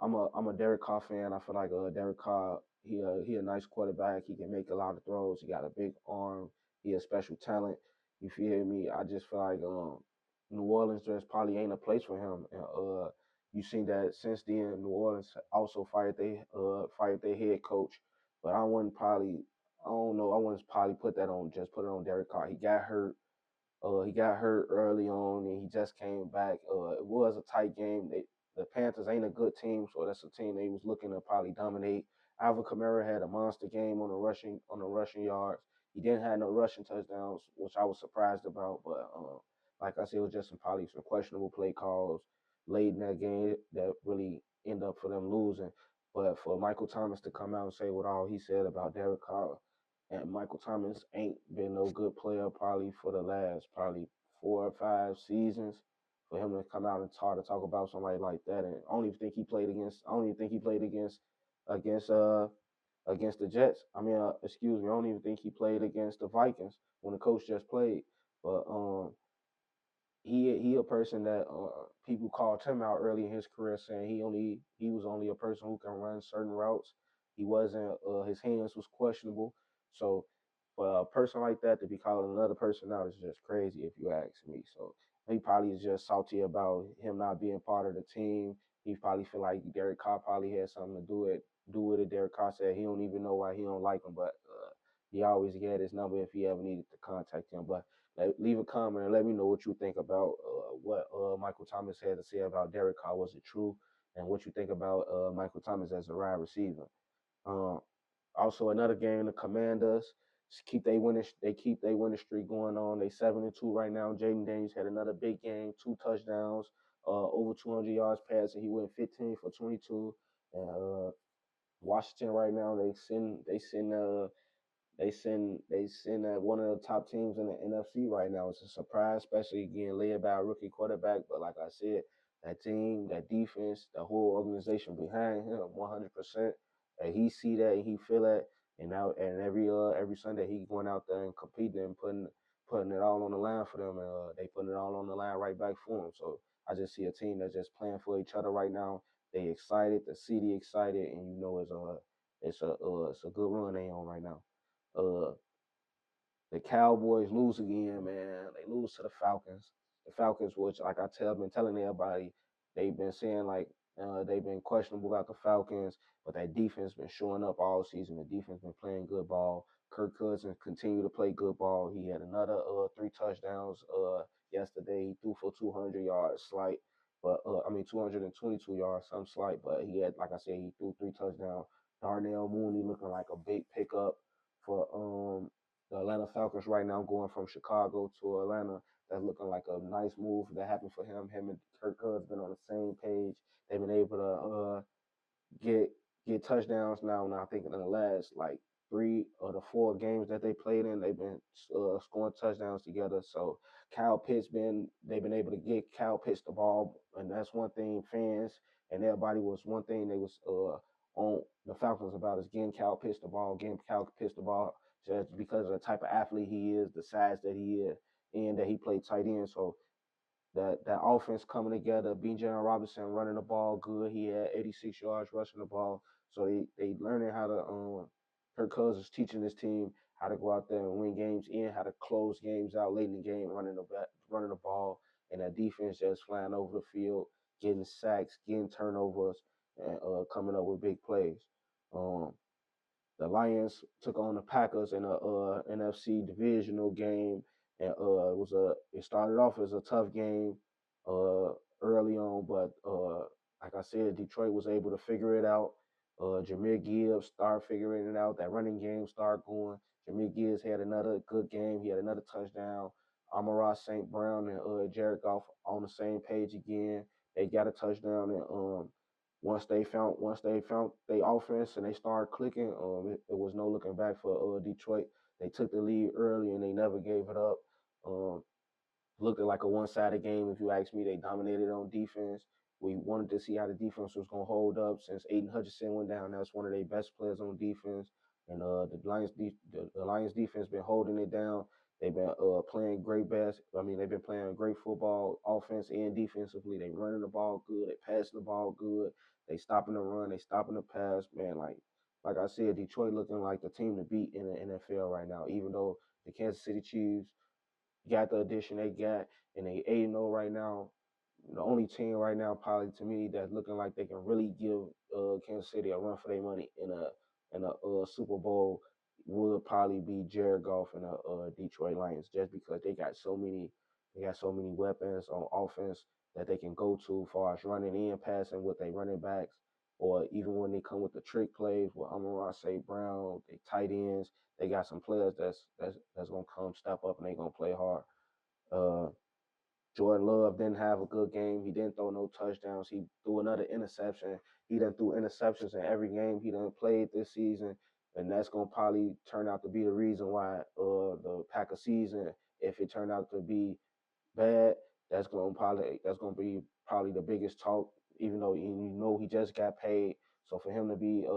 I'm a Derek Carr fan. I feel like Derek Carr, he a nice quarterback. He can make a lot of throws. He got a big arm. He a special talent. You feel me? I just feel like New Orleans just probably ain't a place for him. And you seen that since then. New Orleans also fired their head coach. But I don't know. I wouldn't probably put it on Derek Carr. He got hurt early on, and he just came back. It was a tight game. The Panthers ain't a good team, so that's a team they was looking to probably dominate. Alvin Kamara had a monster game on the rushing yards. He didn't have no rushing touchdowns, which I was surprised about. But like I said, it was just probably some questionable play calls late in that game that really end up for them losing. But for Michael Thomas to come out and say what all he said about Derek Carr, and Michael Thomas ain't been no good player probably for the last probably 4 or 5 seasons. For him to come out and talk about somebody like that, and I don't even think he played against. I don't even think he played against against the Jets. I mean, excuse me. I don't even think he played against the Vikings when the coach just played. But he a person that people called him out early in his career, saying he was only a person who can run certain routes. He wasn't his hands was questionable. So for a person like that to be calling another person out is just crazy, if you ask me. So he probably is just salty about him not being part of the team. He probably feel like Derek Carr probably had something to do with it. Derek Carr said he don't even know why he don't like him, but he always get his number if he ever needed to contact him. But leave a comment and let me know what you think about what Michael Thomas had to say about Derek Carr. Was it true? And what you think about Michael Thomas as a wide receiver? Um, Also, another game, the Commanders keep they winning streak going on. They 7-2 right now. Jaden Daniels had another big game, 2 touchdowns, over 200 yards passing. He went 15 for 22. And Washington right now they send one of the top teams in the NFC right now. It's a surprise, especially getting led by a rookie quarterback. But like I said, that team, that defense, the whole organization behind him, 100%. And he see that, and he feel that, and now and every Sunday he going out there and competing and putting it all on the line for them, and they putting it all on the line right back for him. So I just see a team that's just playing for each other right now. They excited, the city excited, and you know it's a good run they on right now. Uh, the Cowboys lose again, man. They lose to the Falcons. The Falcons, which like been telling everybody, they've been saying like they've been questionable about the Falcons, but that defense been showing up all season. The defense been playing good ball. Kirk Cousins continue to play good ball. He had another 3 touchdowns yesterday. He threw for 200 yards, slight, but I mean 222 yards, some slight, but he had, like I said, he threw 3 touchdowns. Darnell Mooney looking like a big pickup for the Atlanta Falcons right now, going from Chicago to Atlanta. That's looking like a nice move that happened for him. Him and Kirk Cousins been on the same page. They've been able to get get touchdowns now. And I think in the last like 3 or 4 games that they played in, they've been scoring touchdowns together. So they've been able to get Kyle Pitts the ball, and that's one thing fans and everybody was one thing they was on the Falcons about is getting Kyle Pitts the ball just because of the type of athlete he is, the size that he is, and that he played tight end. So that offense coming together. Bijan Robinson running the ball good. He had 86 yards rushing the ball. So they learning how to Kirk Cousins teaching this team how to go out there and win games and how to close games out late in the game, running the ball, and that defense just flying over the field, getting sacks, getting turnovers, and coming up with big plays. Um, the Lions took on the Packers in a NFC divisional game, and it started off as a tough game uh, early on, but like I said, Detroit was able to figure it out. Jameer Gibbs started figuring it out. That running game started going. Jameer Gibbs had another good game. He had another touchdown. Amon-Ra St. Brown and Jared Goff on the same page again. They got a touchdown, and once they found their offense and they started clicking, it was no looking back for Detroit. They took the lead early and they never gave it up. Um, Looked at like a one-sided game. If you ask me, they dominated on defense. We wanted to see how the defense was going to hold up since Aiden Hutchinson went down. That's one of their best players on defense, and the Lions defense been holding it down. They've been playing great best. I mean, they've been playing great football, offense and defensively. They running the ball good. They passing the ball good. They stopping the run. They stopping the pass. Man, like I said, Detroit looking like the team to beat in the NFL right now. Even though the Kansas City Chiefs got the addition they got, and they 8-0 right now. The only team right now, probably to me, that's looking like they can really give Kansas City a run for their money in a Super Bowl would probably be Jared Goff and the Detroit Lions, just because they got so many weapons on offense that they can go to, as far as running and passing with their running backs, or even when they come with the trick plays with Amon-Ra St. Brown, they tight ends, they got some players that's gonna come step up and they gonna play hard. Uh, Jordan Love didn't have a good game. He didn't throw no touchdowns. He threw another interception. He done threw interceptions in every game he done played this season, and that's gonna probably turn out to be the reason why the Packers season, if it turned out to be bad, that's gonna be probably the biggest talk. Even though he just got paid, so for him to be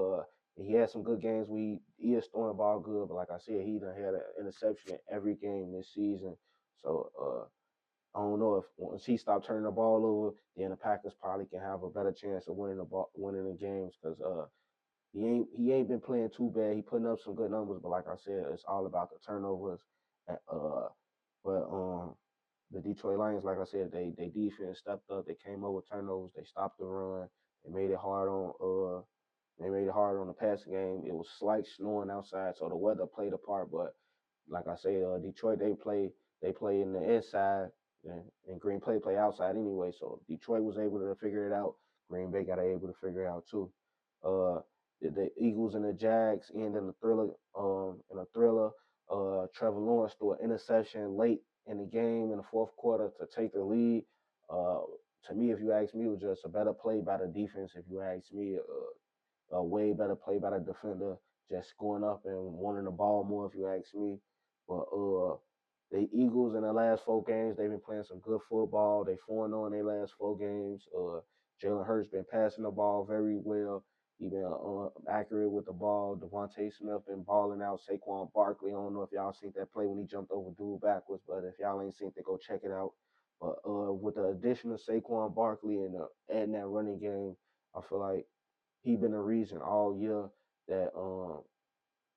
he had some good games. He is throwing the ball good, but like I said, he done had an interception in every game this season. So I don't know if once he stopped turning the ball over, then the Packers probably can have a better chance of winning the games because he ain't been playing too bad. He putting up some good numbers, but like I said, it's all about the turnovers. And, but the Detroit Lions, like I said, they defense stepped up. They came over turnovers. They stopped the run. They made it hard on the passing game. It was slight snowing outside, so the weather played a part. But like I say, Detroit they play in the inside, and Green Bay play outside anyway. So Detroit was able to figure it out. Green Bay got able to figure it out too. Uh, the Eagles and the Jags end in a thriller. Trevor Lawrence threw an interception late in the game in the fourth quarter to take the lead. Uh, to me, if you ask me, it was just a better play by the defense. If you ask me, a way better play by the defender, just going up and wanting the ball more, if you ask me. But the Eagles in the last 4 games, they've been playing some good football. They 4-0 in their last 4 games. Jalen Hurts been passing the ball very well. He been accurate with the ball. Devontae Smith been balling out. Saquon Barkley, I don't know if y'all seen that play when he jumped over dude backwards, but if y'all ain't seen it, go check it out. But with the addition of Saquon Barkley and adding that running game, I feel like he been a reason all year that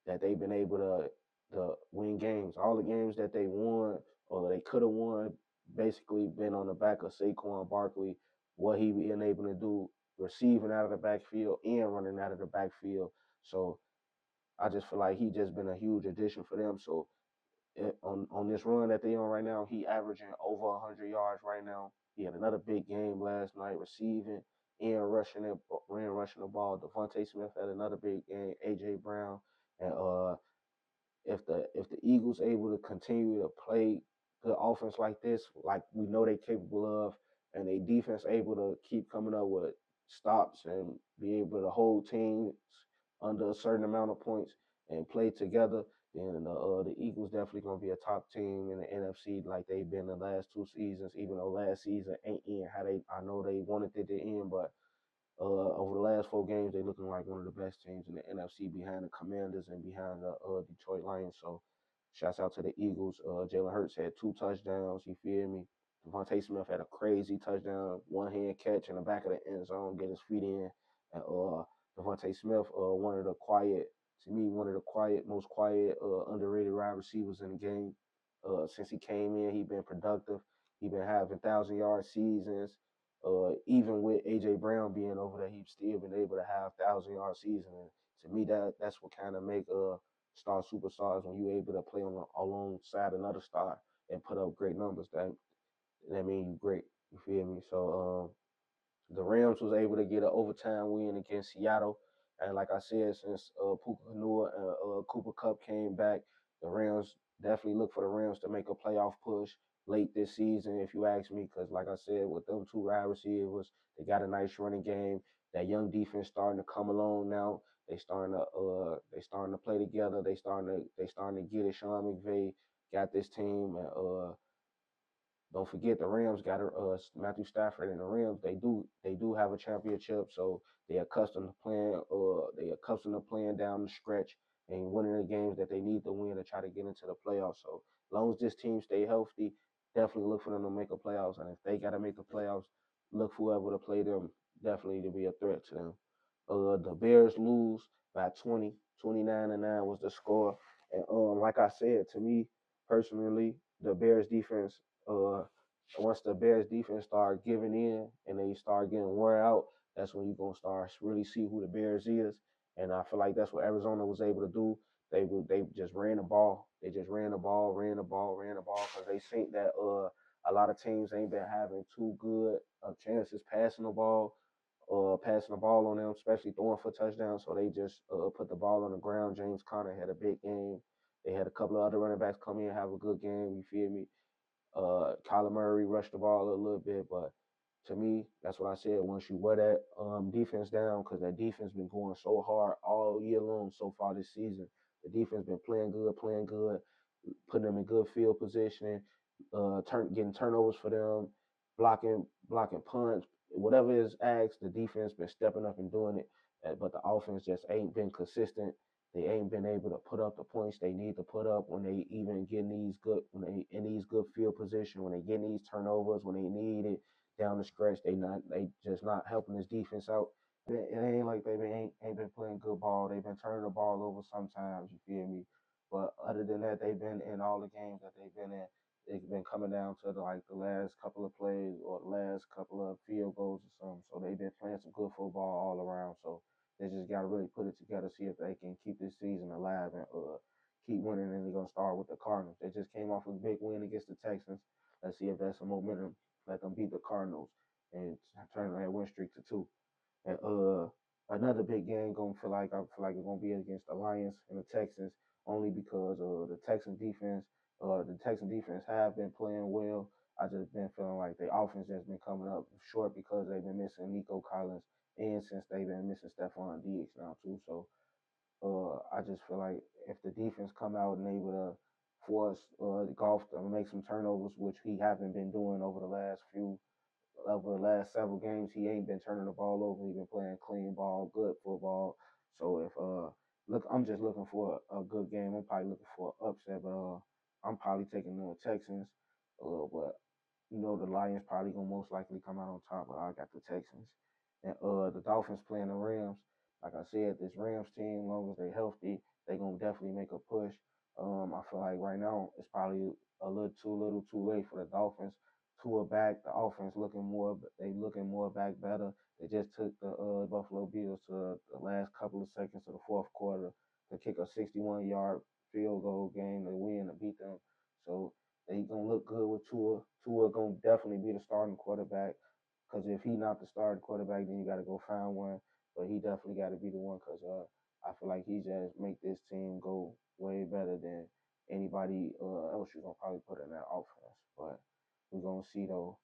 that they've been able to win games. All the games that they won or they could have won basically been on the back of Saquon Barkley, what he been able to do receiving out of the backfield and running out of the backfield. So I just feel like he just been a huge addition for them. So on this run that they on right now, he averaging over 100 yards right now. He had another big game last night receiving and rushing the ball. Devontae Smith had another big game. AJ Brown and if the Eagles able to continue to play good offense like this, like we know they're capable of, and they defense able to keep coming up with stops and be able to hold teams under a certain amount of points and play together, then the Eagles definitely gonna be a top team in the NFC like they've been the last 2 seasons. Even though last season ain't end how I know they wanted it to end, but over the last 4 games, they looking like one of the best teams in the NFC behind the Commanders and behind the Detroit Lions. So, shouts out to the Eagles. Jalen Hurts had 2 touchdowns. You feel me? Devontae Smith had a crazy touchdown, one hand catch in the back of the end zone, get his feet in. And Devontae Smith, one of the most quiet, underrated wide receivers in the game. Since he came in, he been productive. He been having 1,000-yard seasons. Even with AJ Brown being over there, he's still been able to have 1,000-yard season. And to me, that's what kind of make star superstars when you able to play alongside another star and put up great numbers. That means you great. You feel me? So the Rams was able to get an overtime win against Seattle. And like I said, since Puka Nacua and Cooper Kupp came back, the Rams definitely look for the Rams to make a playoff push late this season, if you ask me, because like I said, with them two wide receivers, they got a nice running game. That young defense starting to come along now. They starting to play together. They starting to get it. Sean McVay. got this team, and don't forget the Rams got Matthew Stafford and the Rams. They do have a championship, so they accustomed to playing down the stretch and winning the games that they need to win to try to get into the playoffs. So as long as this team stay healthy, definitely look for them to make a playoffs. And if they got to make the playoffs, look for whoever to play them definitely to be a threat to them. The Bears lose by 20, 29-9 was the score. And like I said, to me personally, the Bears defense uh once the Bears defense start giving in and they start getting worn out, that's when you're gonna start really see who the Bears is. And I feel like that's what Arizona was able to do. They just ran the ball. They just ran the ball because they think that a lot of teams ain't been having too good of chances passing the ball on them, especially throwing for touchdowns. So they just put the ball on the ground. James Conner had a big game. They had a couple of other running backs come in and have a good game. You feel me? Kyler Murray rushed the ball a little bit, but to me, that's what I said. Once you wear that defense down, because that defense been going so hard all year long so far this season. The defense been playing good, putting them in good field position, getting turnovers for them, blocking punts, whatever is asked. The defense been stepping up and doing it, but the offense just ain't been consistent. They ain't been able to put up the points they need to put up when they even getting when they in these good field position, when they getting these turnovers, when they need it down the stretch. They just not helping this defense out. It ain't like they ain't been playing good ball. They've been turning the ball over sometimes. You feel me? But other than that, they've been in all the games that they've been in. It's been coming down to the last couple of plays or the last couple of field goals or something. So they've been playing some good football all around. So they just got to really put it together, see if they can keep this season alive and keep winning. And they're gonna start with the Cardinals. They just came off a big win against the Texans. Let's see if that's some momentum. Let them beat the Cardinals and turn that win streak to two. And another big game I feel like it's gonna be against the Lions and the Texans only because the Texan defense have been playing well. I just been feeling like the offense has been coming up short because they've been missing Nico Collins and since they've been missing Stephon Diggs now too. So I just feel like if the defense come out and able to force Golf to make some turnovers, which he haven't been doing over the last several games, he ain't been turning the ball over. He been playing clean ball, good football. So if I'm just looking for a good game. I'm probably looking for an upset, but I'm probably taking the Texans. But the Lions probably gonna most likely come out on top. But I got the Texans, and the Dolphins playing the Rams. Like I said, this Rams team, as long as they healthy, they gonna definitely make a push. I feel like right now it's probably a little too late for the Dolphins. Tua back, the offense looking more back better. They just took the Buffalo Bills to the last couple of seconds of the fourth quarter to kick a 61-yard field goal game to win to beat them. So they gonna look good with Tua. Tua gonna definitely be the starting quarterback. Cause if he not the starting quarterback, then you got to go find one. But he definitely got to be the one. Cause I feel like he just make this team go way better than anybody else you're gonna probably put in that offense. But we're gonna see though.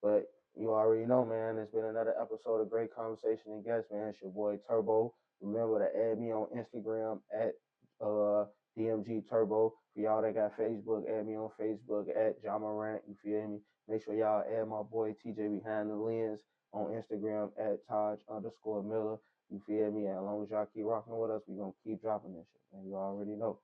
But you already know, man. It's been another episode of Great Conversation and Guests, man. It's your boy Turbo. Remember to add me on Instagram at DMG Turbo. For y'all that got Facebook, add me on Facebook at John Morant. You feel me? Make sure y'all add my boy TJ Behind the Lens on Instagram at Taj_Miller. You feel me? And as long as y'all keep rocking with us, we gonna keep dropping this shit, man. You already know.